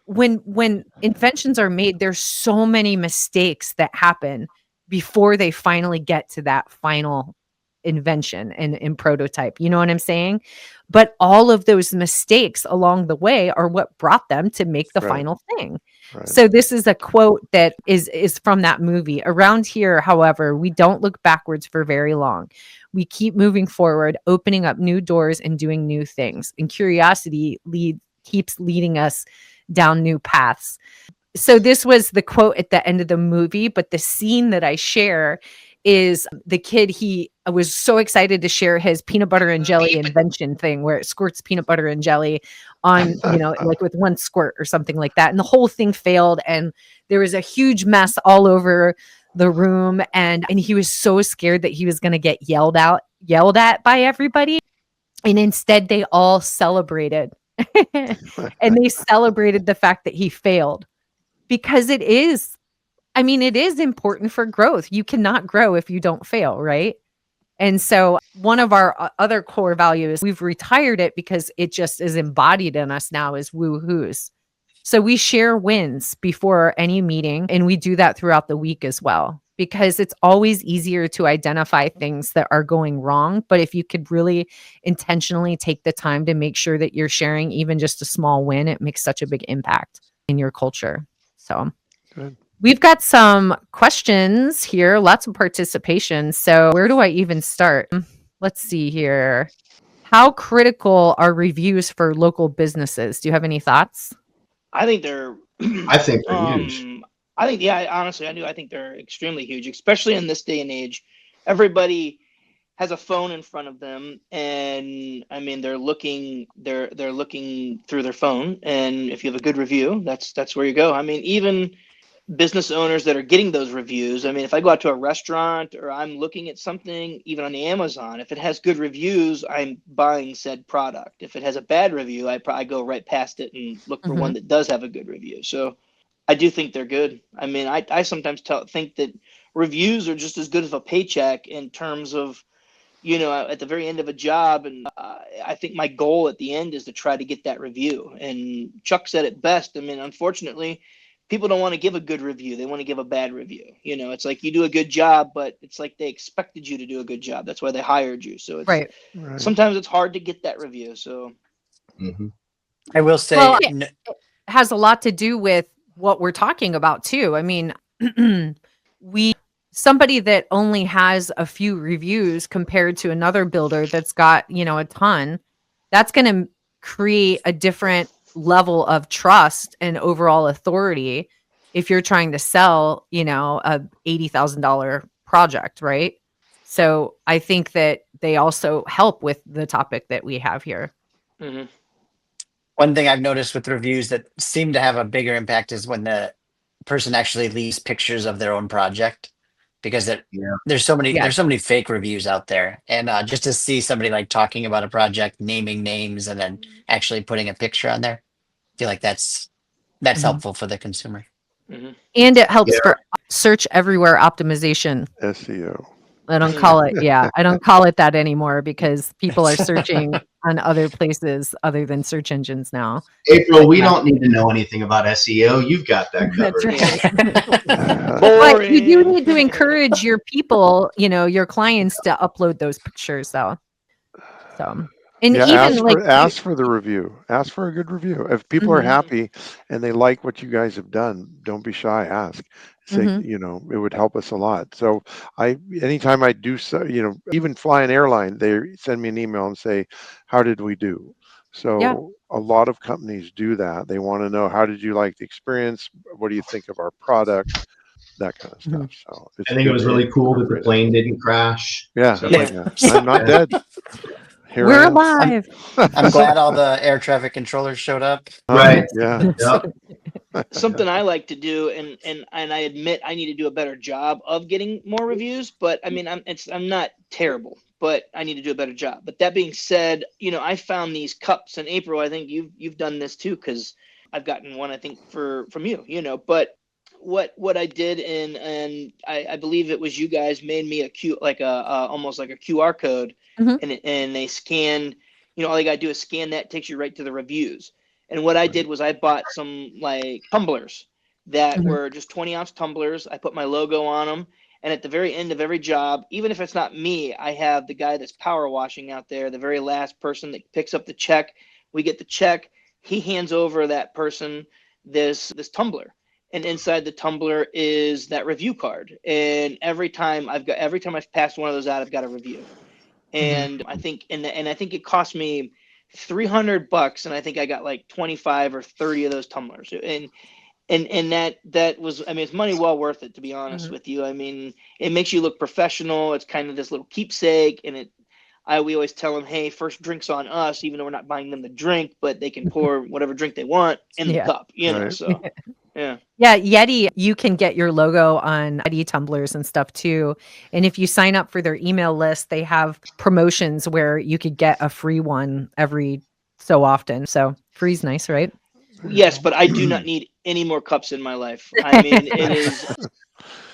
when inventions are made, there's so many mistakes that happen before they finally get to that final invention and prototype. You know what I'm saying? But all of those mistakes along the way are what brought them to make the Right. final thing. Right. So this is a quote that is from that movie. Around here, however, we don't look backwards for very long. We keep moving forward, opening up new doors and doing new things. And curiosity keeps leading us down new paths. So this was the quote at the end of the movie, but the scene that I share is the kid. He was so excited to share his peanut butter and jelly invention thing where it squirts peanut butter and jelly on, like with one squirt or something like that. And the whole thing failed. And there was a huge mess all over the room. And he was so scared that he was going to get yelled at by everybody. And instead they all celebrated and they celebrated the fact that he failed, because it is important for growth. You cannot grow if you don't fail, right? And so one of our other core values, we've retired it because it just is embodied in us now, is woo-hoos. So we share wins before any meeting, and we do that throughout the week as well, because it's always easier to identify things that are going wrong. But if you could really intentionally take the time to make sure that you're sharing even just a small win, it makes such a big impact in your culture. So Good. We've got some questions here, lots of participation. So where do I even start? Let's see here. How critical are reviews for local businesses? Do you have any thoughts? I think they're. I think they're huge. I think, honestly, I do. I think they're extremely huge, especially in this day and age. Everybody has a phone in front of them, and they're looking through their phone, and if you have a good review, that's where you go. Even business owners that are getting those reviews. If I go out to a restaurant or I'm looking at something, even on Amazon, if it has good reviews, I'm buying said product. If it has a bad review, I go right past it and look for one that does have a good review. So I do think they're good. I sometimes think that reviews are just as good as a paycheck in terms of, at the very end of a job. And I think my goal at the end is to try to get that review. And Chuck said it best. Unfortunately, people don't want to give a good review. They want to give a bad review. It's like you do a good job, but it's like they expected you to do a good job. That's why they hired you. So it's Right. Sometimes it's hard to get that review. So I will say, it has a lot to do with what we're talking about too. Somebody that only has a few reviews compared to another builder that's got, a ton, that's going to create a different level of trust and overall authority if you're trying to sell, a $80,000 project, right? So I think that they also help with the topic that we have here. One thing I've noticed with reviews that seem to have a bigger impact is when the person actually leaves pictures of their own project, because there's so many fake reviews out there, and just to see somebody like talking about a project, naming names, and then actually putting a picture on there, I feel like that's helpful for the consumer. And it helps Yeah. for search everywhere optimization. SEO. I don't call it, I don't call it that anymore because people are searching on other places other than search engines now. April, we don't need to know anything about SEO. You've got that That's covered. right. Boring. But you do need to encourage your people, your clients to upload those pictures though. So, and Yeah, even ask for the review. Ask for a good review. If people are happy and they like what you guys have done, don't be shy. Ask. Say, it would help us a lot. So anytime I do so, even fly an airline, they send me an email and say, "How did we do?" So a lot of companies do that. They want to know, how did you like the experience? What do you think of our product? That kind of stuff. So I think it was really cool that the plane didn't crash. Yeah, So, I'm not dead. Here we're I am. alive. I'm glad all the air traffic controllers showed up. Right. Yeah. Yep. Something I like to do, and I admit I need to do a better job of getting more reviews, but I mean I'm not terrible, but I need to do a better job. But that being said, I found these cups in April. I think you've done this too, because I've gotten one, I think, from you, but what I did, and I believe it was you guys made me almost like a QR code, and they scan, all you gotta do is scan that, takes you right to the reviews. And what I did was I bought some like tumblers that were just 20-ounce tumblers. I put my logo on them. And at the very end of every job, even if it's not me, I have the guy that's power washing out there, the very last person that picks up the check. We get the check. He hands over that person this tumbler. And inside the tumbler is that review card. And every time I've passed one of those out, I've got a review. And I think I think it cost me $300, and I think I got like 25 or 30 of those tumblers. And that was, I mean, it's money well worth it, to be honest with you. I mean, it makes you look professional. It's kind of this little keepsake, and we always tell them, hey, first drink's on us, even though we're not buying them the drink, but they can pour whatever drink they want in the cup, so. Yeah. Yeah, Yeti, you can get your logo on Yeti tumblers and stuff too. And if you sign up for their email list, they have promotions where you could get a free one every so often. So free's nice, right? Yes, but I do not need any more cups in my life. I mean,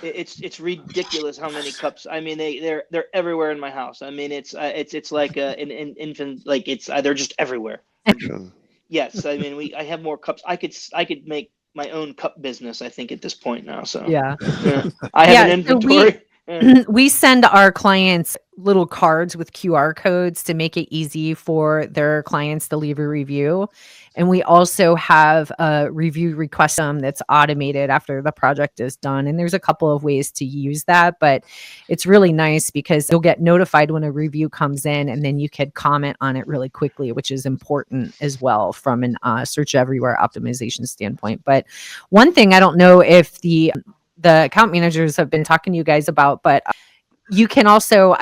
it's ridiculous how many cups. I mean, they're everywhere in my house. I mean, it's like an infant, like they're just everywhere. Yes, I mean, I have more cups. I could make my own cup business, I think, at this point now. So yeah. I have an inventory. We send our clients little cards with QR codes to make it easy for their clients to leave a review. And we also have a review request that's automated after the project is done. And there's a couple of ways to use that, but it's really nice because you'll get notified when a review comes in, and then you can comment on it really quickly, which is important as well from an search everywhere optimization standpoint. But one thing, I don't know if the account managers have been talking to you guys about, but you can also,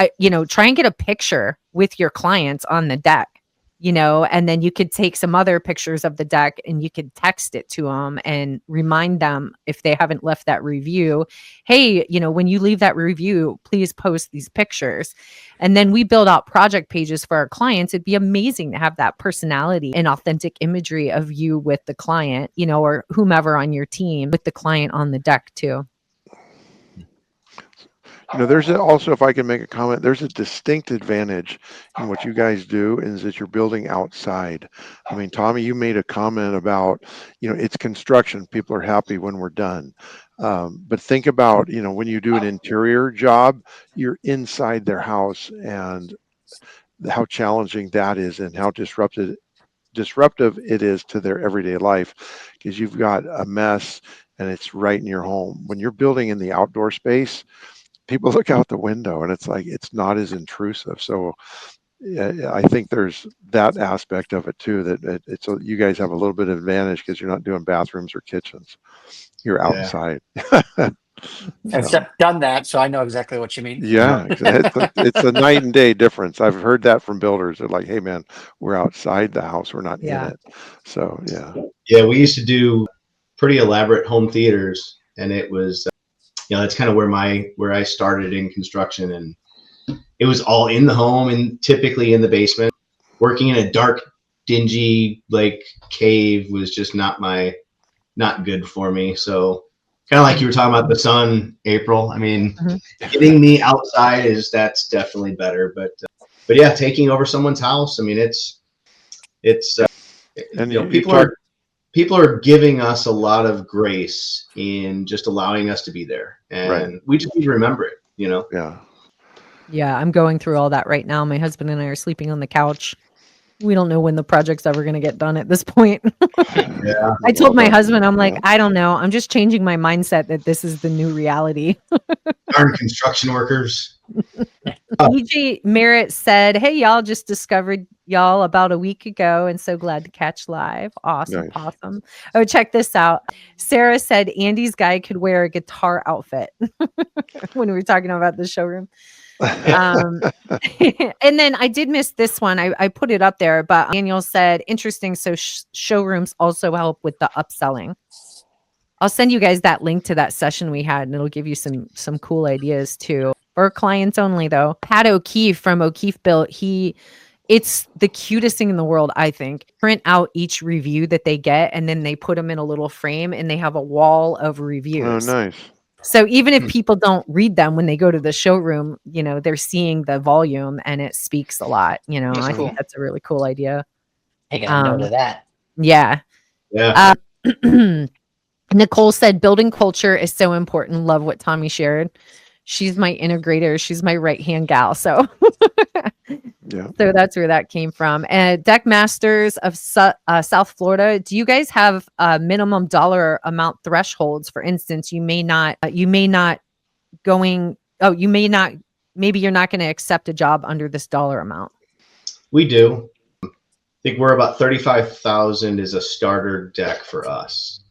try and get a picture with your clients on the deck, and then you could take some other pictures of the deck and you could text it to them and remind them, if they haven't left that review, hey, when you leave that review, please post these pictures. And then we build out project pages for our clients. It'd be amazing to have that personality and authentic imagery of you with the client, or whomever on your team with the client on the deck too. There's also, if I can make a comment, there's a distinct advantage in what you guys do is that you're building outside. I mean, Tommy, you made a comment about, it's construction. People are happy when we're done. But think about, when you do an interior job, you're inside their house, and how challenging that is, and how disruptive it is to their everyday life, because you've got a mess and it's right in your home. When you're building in the outdoor space, people look out the window and it's like, it's not as intrusive. So I think there's that aspect of it too, that you guys have a little bit of advantage because you're not doing bathrooms or kitchens. You're outside. I've done that, so I know exactly what you mean. Yeah, it's a night and day difference. I've heard that from builders. They're like, hey man, we're outside the house, we're not in it. So yeah, we used to do pretty elaborate home theaters, and it was that's kind of where I started in construction, and it was all in the home and typically in the basement. Working in a dark, dingy like cave was just not good for me. So kind of like you were talking about the sun, April. I mean, Mhm. getting me outside that's definitely better. But yeah, taking over someone's house. I mean, it's And you know, you talk, people are giving us a lot of grace in just allowing us to be there, right. and we just need to remember it. You know. Yeah. Yeah, I'm going through all that right now. My husband and I are sleeping on the couch. We don't know when the project's ever going to get done at this point. Yeah. I told my Well, husband, I'm like, yeah. I don't know. I'm just changing my mindset that this is the new reality. Darn construction workers. EJ Merritt said, "Hey, y'all, just discovered y'all about a week ago and so glad to catch live. Awesome. Nice. Awesome. Oh, check this out. Sarah said Andy's guy could wear a guitar outfit when we were talking about the showroom. Um, and then I did miss this one. I put it up there, but Daniel said, interesting. So showrooms also help with the upselling. I'll send you guys that link to that session we had, and it'll give you some cool ideas too. For clients only, though. Pat O'Keefe from O'Keefe Built, it's the cutest thing in the world, I think. Print out each review that they get, and then they put them in a little frame, and they have a wall of Oh, reviews. nice. So even if people don't read them when they go to the showroom, they're seeing the volume, and it speaks a lot. That's I cool. think that's a really cool idea. Taking a note of that. Yeah. Yeah. Nicole said building culture is so important. Love what Tommy shared. She's my integrator. She's my right-hand gal. So Yeah. so that's where that came from. And Deck Masters of South Florida, do you guys have minimum dollar amount thresholds? For instance, maybe you're not going to accept a job under this dollar amount. We do. I think we're about 35,000 is a starter deck for us.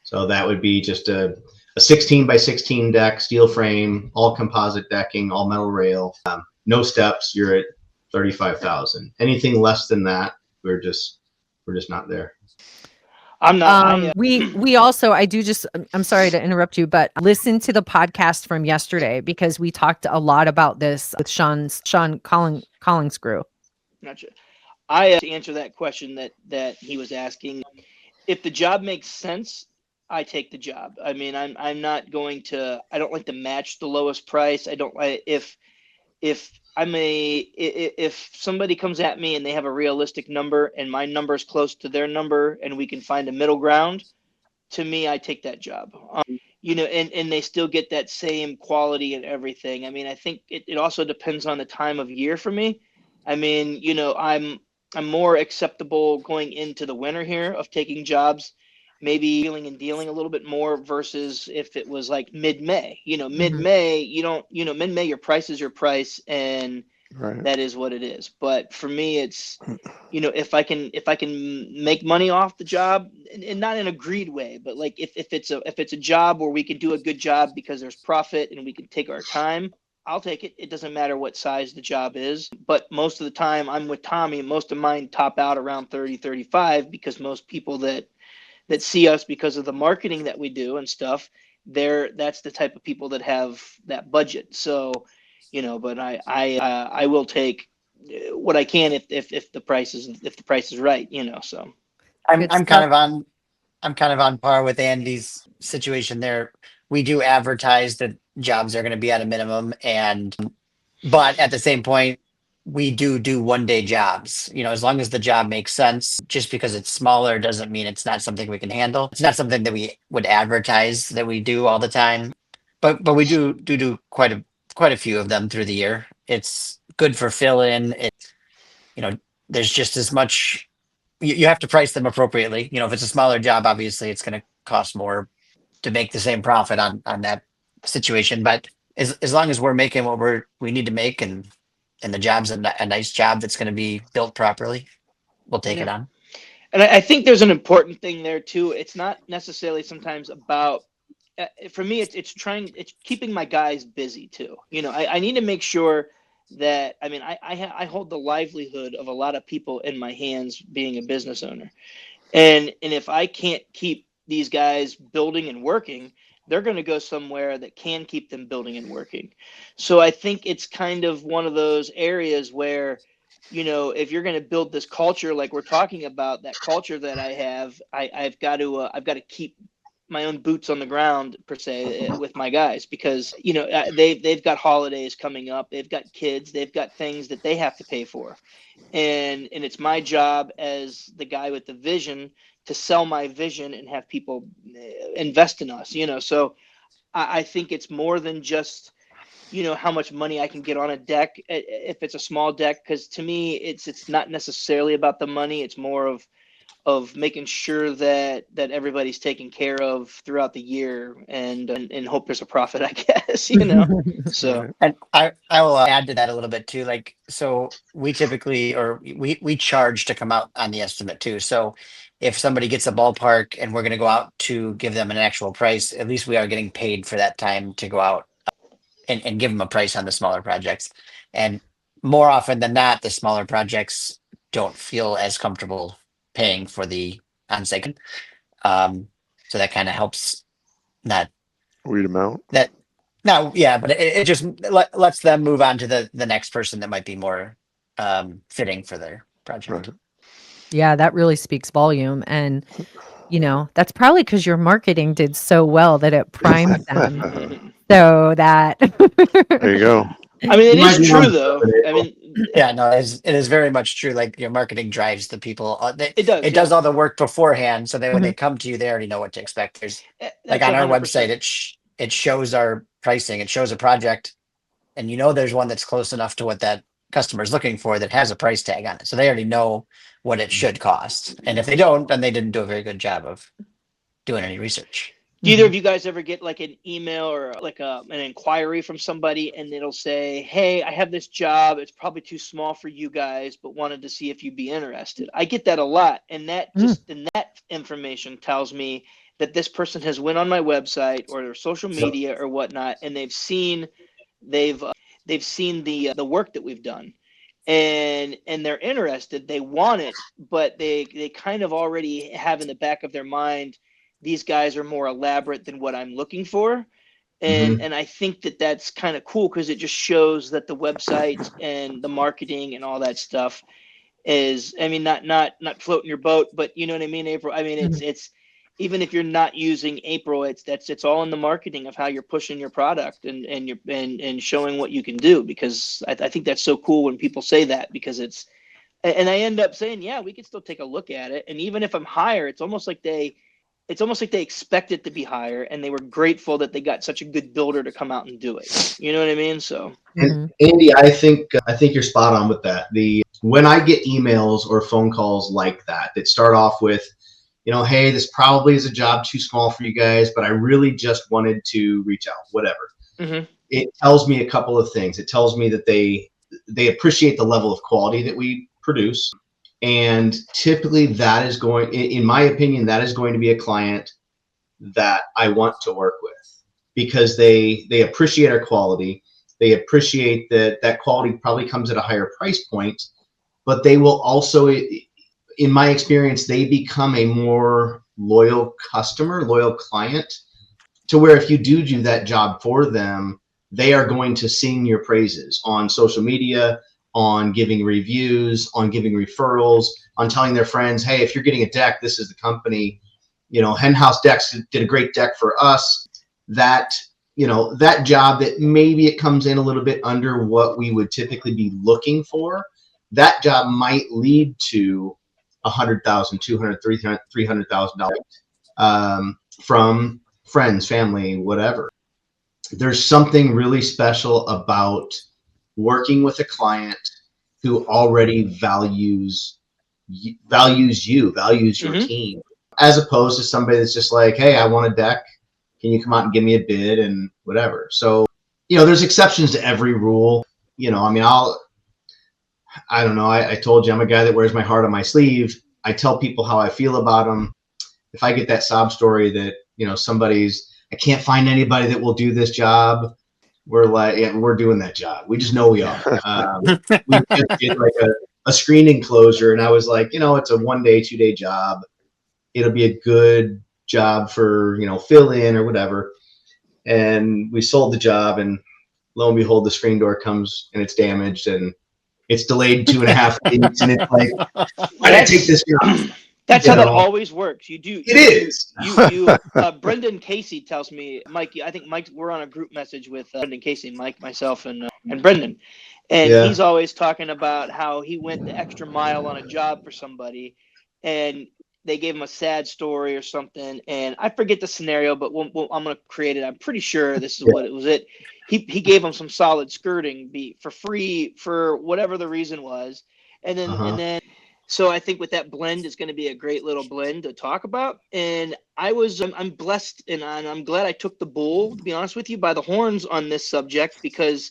So that would be just a 16 by 16 deck, steel frame, all composite decking, all metal rail, no steps. You're at 35,000. Anything less than that, we're just not there. I'm not. We also, I'm sorry to interrupt you, but listen to the podcast from yesterday because we talked a lot about this with Sean Collins Crew. Gotcha. I to answer that question that he was asking. If the job makes sense, I take the job. I mean, I'm not going to. I don't like to match the lowest price. I don't like if somebody comes at me and they have a realistic number and my number is close to their number and we can find a middle ground. To me, I take that job. And they still get that same quality and everything. I mean, I think it also depends on the time of year for me. I mean, I'm more acceptable going into the winter here of taking jobs, maybe dealing and dealing a little bit more versus if it was like mid-May. Mid-May, mid-May, your price is your price, and Right. that is what it is. But for me, it's if I can make money off the job, and not in a greed way, but like if it's a job where we can do a good job because there's profit and we can take our time, I'll take it. It doesn't matter what size the job is. But most of the time I'm with Tommy, and most of mine top out around 30, 35, because most people that see us because of the marketing that we do and stuff, that's the type of people that have that budget. So, but I will take what I can if the price is right, so. I'm Good I'm stuff. kind of on par with Andy's situation there. We do advertise that jobs are going to be at a minimum, but at the same point, we do 1 day jobs. As long as the job makes sense. Just because it's smaller doesn't mean it's not something we can handle. It's not something that we would advertise that we do all the time, but we do quite a few of them through the year. It's good for fill in. There's just as much. You have to price them appropriately. If it's a smaller job, obviously it's going to cost more to make the same profit on that situation. But as long as we're making what we need to make, and the job's a nice job that's going to be built properly, we'll take it on. And I think there's an important thing there too. It's not necessarily sometimes about, for me, it's keeping my guys busy too. I need to make sure that, I mean, I hold the livelihood of a lot of people in my hands being a business owner. And if I can't keep these guys building and working, they're going to go somewhere that can keep them building and working. So I think it's kind of one of those areas where, if you're going to build this culture, like we're talking about, that culture that I have, I've got to keep my own boots on the ground per se with my guys, because they've got holidays coming up, they've got kids, they've got things that they have to pay for, and it's my job as the guy with the vision to sell my vision and have people invest in us. So I think it's more than just how much money I can get on a deck if it's a small deck, because to me it's not necessarily about the money. It's more of making sure that everybody's taken care of throughout the year, and hope there's a profit, I guess. So And I will add to that a little bit too. Like, so we typically, or we charge to come out on the estimate too. So if somebody gets a ballpark and we're going to go out to give them an actual price, at least we are getting paid for that time to go out and give them a price on the smaller projects. And more often than not, the smaller projects don't feel as comfortable paying for the on-site. So that kind of helps that Weed them out. that no, yeah, but it just lets them move on to the next person that might be more fitting for their project. Right. Yeah, that really speaks volume. And, that's probably because your marketing did so well that it primed them. So that. There you go. I mean, it You might is be true wrong, though. but I mean, Yeah, no, it is very much true. Like, your marketing drives the people. it does. It does all the work beforehand, so that when Mhm. they come to you, they already know what to expect. There's like That's on our 100%. website, it shows our pricing. It shows a project, and there's one that's close enough to what that customer is looking for that has a price tag on it, so they already know what it should cost. And if they don't, then they didn't do a very good job of doing any research. Do either of you guys ever get like an email or like an inquiry from somebody, and it'll say, "Hey, I have this job. It's probably too small for you guys, but wanted to see if you'd be interested." I get that a lot, and that information tells me that this person has went on my website or their social media or whatnot, and they've seen the work that we've done, and they're interested. They want it, but they kind of already have in the back of their mind, these guys are more elaborate than what I'm looking for. And I think that that's kind of cool, because it just shows that the website and the marketing and all that stuff is, I mean, not floating your boat, but you know what I mean, April? I mean, it's even if you're not using April, it's all in the marketing of how you're pushing your product and showing what you can do, because I think that's so cool when people say that, because and I end up saying, yeah, we could still take a look at it. And even if I'm higher, it's almost like they expect it to be higher, and they were grateful that they got such a good builder to come out and do it. You know what I mean? So, And Andy, I think you're spot on with that. When I get emails or phone calls like that start off with, hey, this probably is a job too small for you guys, but I really just wanted to reach out, whatever. It tells me a couple of things. It tells me that they appreciate the level of quality that we produce. And typically that is going, in my opinion, that is going to be a client that I want to work with, because they appreciate our quality. They appreciate that quality probably comes at a higher price point, but they will also, in my experience, they become a more loyal customer, loyal client, to where if you do that job for them, they are going to sing your praises on social media, on giving reviews, on giving referrals, on telling their friends, hey, if you're getting a deck, this is the company. Hen-House Decks did a great deck for us. That job that maybe it comes in a little bit under what we would typically be looking for, that job might lead to $100,000, $200,000, $300,000 from friends, family, whatever. There's something really special about working with a client who already values your team, as opposed to somebody that's just like, hey, I want a deck. Can you come out and give me a bid and whatever? So, there's exceptions to every rule. I don't know. I told you, I'm a guy that wears my heart on my sleeve. I tell people how I feel about them. If I get that sob story that, I can't find anybody that will do this job, we're like, yeah, we're doing that job. We just know we are. We just did like a screen enclosure, and I was like, it's a 1 day, 2 day job. It'll be a good job for, fill in or whatever. And we sold the job, and lo and behold, the screen door comes and it's damaged, and it's delayed 2.5 weeks. And it's like, why did I take this job? That's you how that know, always works. You do. it is. Brendan Casey tells me, Mike. I think Mike. We're on a group message with Brendan Casey, Mike, myself, and Brendan, and Yeah. he's always talking about how he went the extra mile on a job for somebody, and they gave him a sad story or something, and I forget the scenario, but I'm going to create it. I'm pretty sure this is what it was. He gave him some solid skirting for free for whatever the reason was, and then. So I think with that blend, it's going to be a great little blend to talk about. And I'm blessed, and I'm glad I took the bull, to be honest with you, by the horns on this subject, because,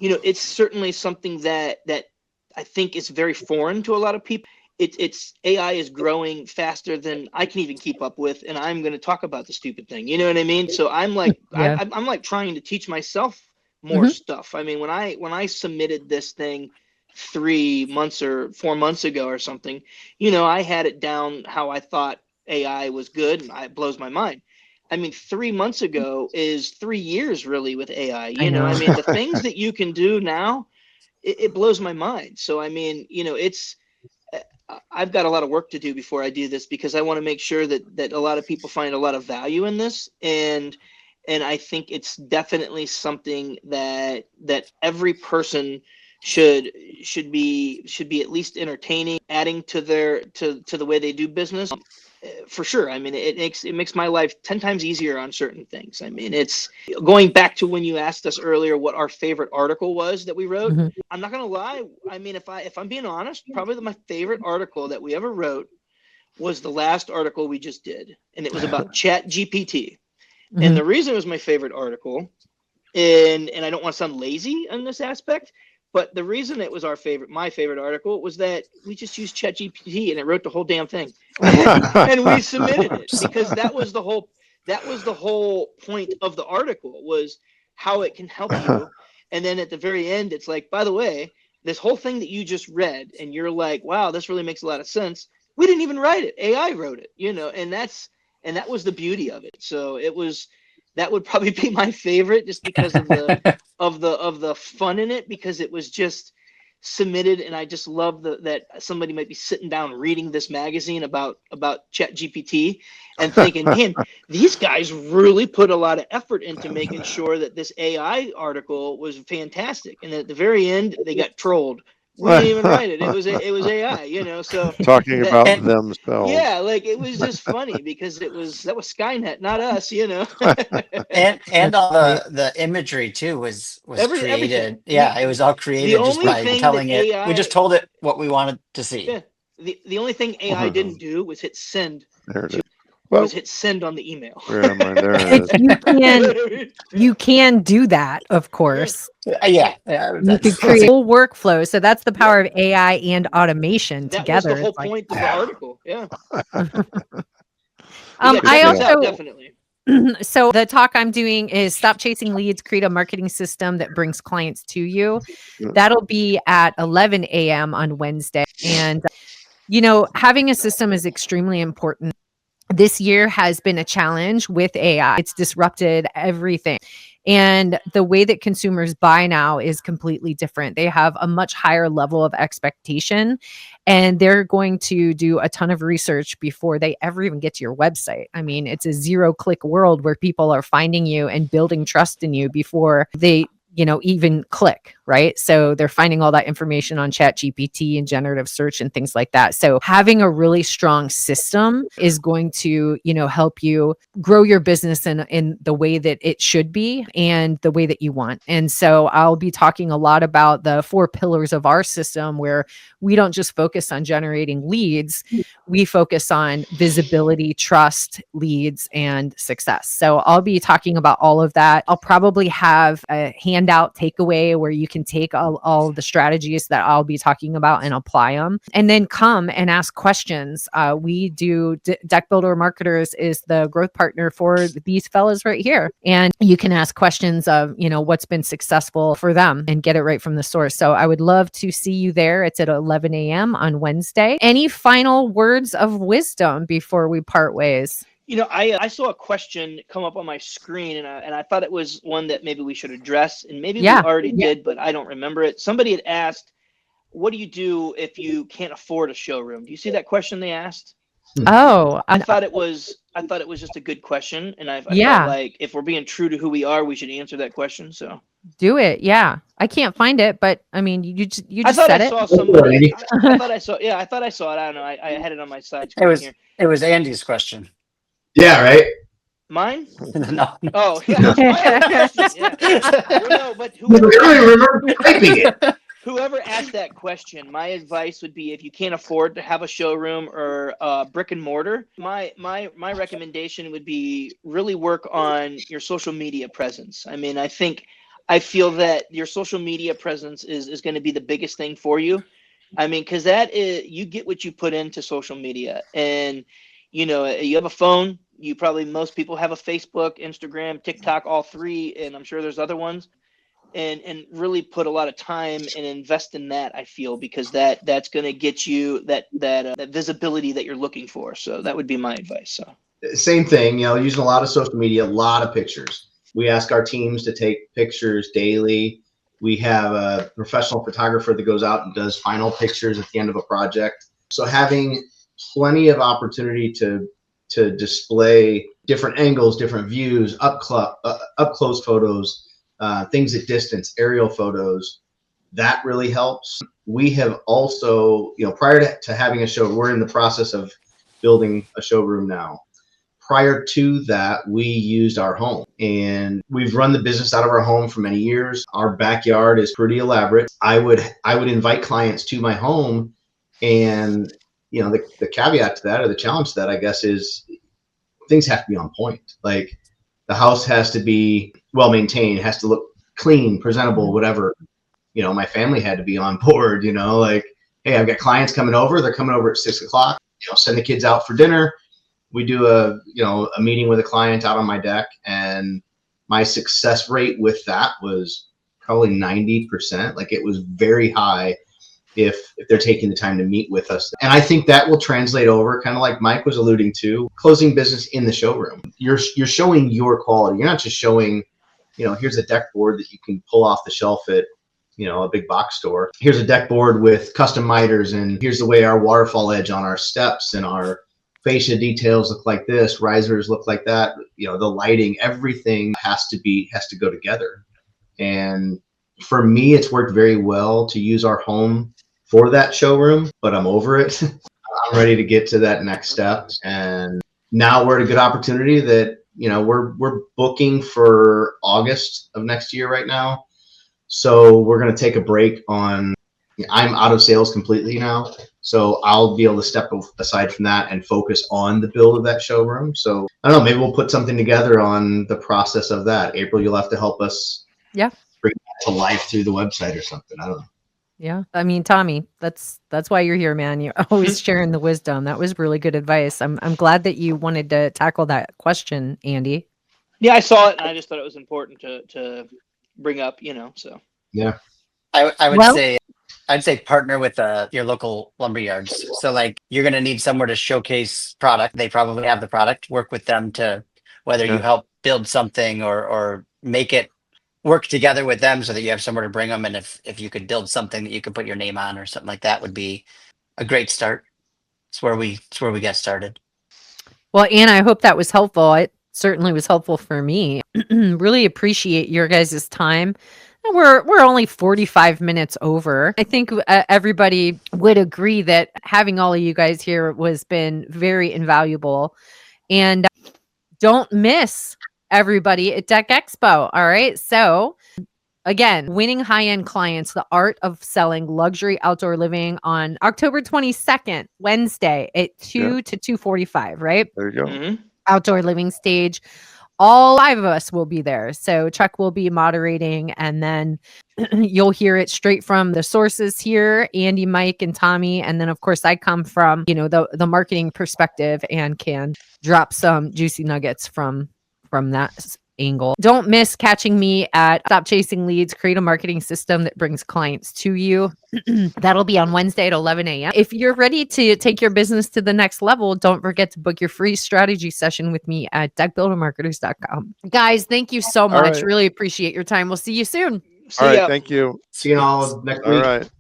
it's certainly something that I think is very foreign to a lot of people. It's AI is growing faster than I can even keep up with, and I'm going to talk about the stupid thing. You know what I mean? So I'm like, Yeah. I'm like trying to teach myself more stuff. I mean, when I submitted this thing 3 months or 4 months ago or something, I had it down how I thought AI was good, and it blows my mind. I mean, 3 months ago is 3 years really with AI. I know. I mean, the things that you can do now, it blows my mind. So I mean, I've got a lot of work to do before I do this, because I want to make sure that a lot of people find a lot of value in this, and I think it's definitely something that every person should be at least entertaining, adding to the way they do business. For sure. I mean, it makes my life 10 times easier on certain things. I mean, it's going back to when you asked us earlier what our favorite article was that we wrote. I'm not going to lie. I mean, if I'm being honest, probably my favorite article that we ever wrote was the last article we just did. And it was about Chat GPT. And the reason it was my favorite article, and I don't want to sound lazy in this aspect, but the reason it was my favorite article, was that we just used ChatGPT and it wrote the whole damn thing, and we submitted it, because that was the whole point of the article, was how it can help you. And then at the very end, it's like, by the way, this whole thing that you just read, and you're like, wow, this really makes a lot of sense. We didn't even write it. AI wrote it, and that was the beauty of it. So that would probably be my favorite, just because of the fun in it, because it was just submitted, and I just love that somebody might be sitting down reading this magazine about Chat GPT and thinking, man, these guys really put a lot of effort into making sure that this AI article was fantastic, and at the very end they got trolled. We didn't even write it. It was AI, so Talking that, about themselves. yeah, like, it was just funny, because that was Skynet, not us, and all the imagery too was created. everything. Yeah, it was all created just only by thing telling that it. We just told it what we wanted to see. Yeah, the only thing AI didn't do was hit send. There it is. Well, Was hit send on the email. yeah, there it is. You can do that, of course. Yeah, You could create a whole workflow. So that's the power of AI and automation That together. was the whole point of the article. Yeah. I also definitely. So the talk I'm doing is Stop Chasing Leads, Create a Marketing System that Brings Clients to You. That'll be at 11 a.m. on Wednesday. And, having a system is extremely important. This year has been a challenge with AI. It's disrupted everything. And the way that consumers buy now is completely different. They have a much higher level of expectation, and they're going to do a ton of research before they ever even get to your website. I mean, it's a zero-click world where people are finding you and building trust in you before they even click, right? So they're finding all that information on Chat GPT and generative search and things like that. So having a really strong system is going to, help you grow your business in the way that it should be and the way that you want. And so I'll be talking a lot about the 4 pillars of our system, where we don't just focus on generating leads. We focus on visibility, trust, leads, and success. So I'll be talking about all of that. I'll probably have a handout takeaway where you can take all the strategies that I'll be talking about and apply them, and then come and ask questions. We do Deck Builder Marketers is the growth partner for these fellas right here. And you can ask questions of, what's been successful for them and get it right from the source. So I would love to see you there. It's at 11 a.m. on Wednesday. Any final words of wisdom before we part ways? I saw a question come up on my screen, and I thought it was one that maybe we should address, and maybe we already did, but I don't remember it. Somebody had asked, what do you do if you can't afford a showroom? Do you see that question they asked? Oh, I thought it was just a good question, and I Yeah. felt like if we're being true to who we are, we should answer that question. So do it. Yeah. I can't find it, but I mean, you I just thought I said it. saw somebody. I thought I saw. Yeah, I thought I saw it. I don't know. I had it on my side screen here. It was Andy's question. Yeah, right. Mine? No. Oh, yeah. My question, yeah. Well, no, but I don't even remember typing it. whoever asked that question, my advice would be if you can't afford to have a showroom or brick and mortar, my recommendation would be really work on your social media presence. I mean, I feel that your social media presence is going to be the biggest thing for you. I mean, because that is, you get what you put into social media, and you have a phone. Most people have a Facebook, Instagram, TikTok, all three, and I'm sure there's other ones. And really put a lot of time and invest in that. I feel because that's going to get you that visibility that you're looking for. So that would be my advice. So same thing, using a lot of social media, a lot of pictures. We ask our teams to take pictures daily. We have a professional photographer that goes out and does final pictures at the end of a project. So having plenty of opportunity to display different angles, different views, up close photos, things at distance, aerial photos, that really helps. We have also, prior to having a show, we're in the process of building a showroom now. Prior to that, we used our home, and we've run the business out of our home for many years. Our backyard is pretty elaborate. I would invite clients to my home, and the caveat to that, or the challenge to that, I guess, is things have to be on point. Like the house has to be well maintained, has to look clean, presentable, whatever. My family had to be on board, like, hey, I've got clients coming over. They're coming over at 6:00. Send the kids out for dinner. We do a meeting with a client out on my deck, and my success rate with that was probably 90%. Like it was very high if they're taking the time to meet with us. And I think that will translate over, kind of like Mike was alluding to, closing business in the showroom. You're showing your quality. You're not just showing, here's a deck board that you can pull off the shelf at, a big box store. Here's a deck board with custom miters, and here's the way our waterfall edge on our steps and our fascia details look like this, risers look like that, the lighting, everything has to go together. And for me, it's worked very well to use our home for that showroom, but I'm over it. I'm ready to get to that next step. And now we're at a good opportunity that, we're booking for August of next year right now. So we're going to take a break I'm out of sales completely now. So I'll be able to step aside from that and focus on the build of that showroom. So I don't know, maybe we'll put something together on the process of that. April, you'll have to help us bring that to life through the website or something. I don't know. Yeah. I mean, Tommy, that's why you're here, man. You're always sharing the wisdom. That was really good advice. I'm glad that you wanted to tackle that question, Andy. Yeah, I saw it and I just thought it was important to bring up, so. Yeah. I would say I'd say partner with your local lumber yards. So like you're going to need somewhere to showcase product. They probably have the product. Work with them to whether you help build something or make it work together with them so that you have somewhere to bring them. And if you could build something that you could put your name on or something like that would be a great start. It's where we get started. Well, Anna, I hope that was helpful. It certainly was helpful for me. Really appreciate your guys' time. We're only 45 minutes over. I think everybody would agree that having all of you guys here was been very invaluable. And don't miss everybody at DeckExpo. All right. So again, winning high-end clients, the art of selling luxury outdoor living on October 22nd, Wednesday at 2 to 2:45, right? There you go. Mm-hmm. Outdoor living stage. All 5 of us will be there. So Chuck will be moderating, and then you'll hear it straight from the sources here, Andy, Mike, and Tommy. And then of course I come from, the marketing perspective and can drop some juicy nuggets from that angle. Don't miss catching me at Stop Chasing Leads, create a marketing system that brings clients to you. That'll be on Wednesday at 11 a.m. If you're ready to take your business to the next level, don't forget to book your free strategy session with me at deckbuildermarketers.com. Guys, thank you so much. Right. Really appreciate your time. We'll see you soon. See All right. ya. Thank you. See you all next All week. right.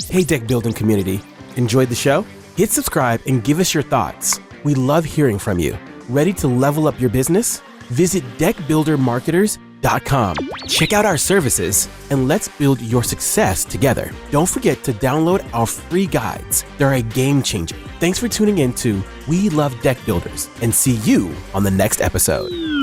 Hey, deck building community. Enjoyed the show? Hit subscribe and give us your thoughts. We love hearing from you. Ready to level up your business? Visit deckbuildermarketers.com. Check out our services and let's build your success together. Don't forget to download our free guides. They're a game changer. Thanks for tuning in to We Love Deck Builders and see you on the next episode.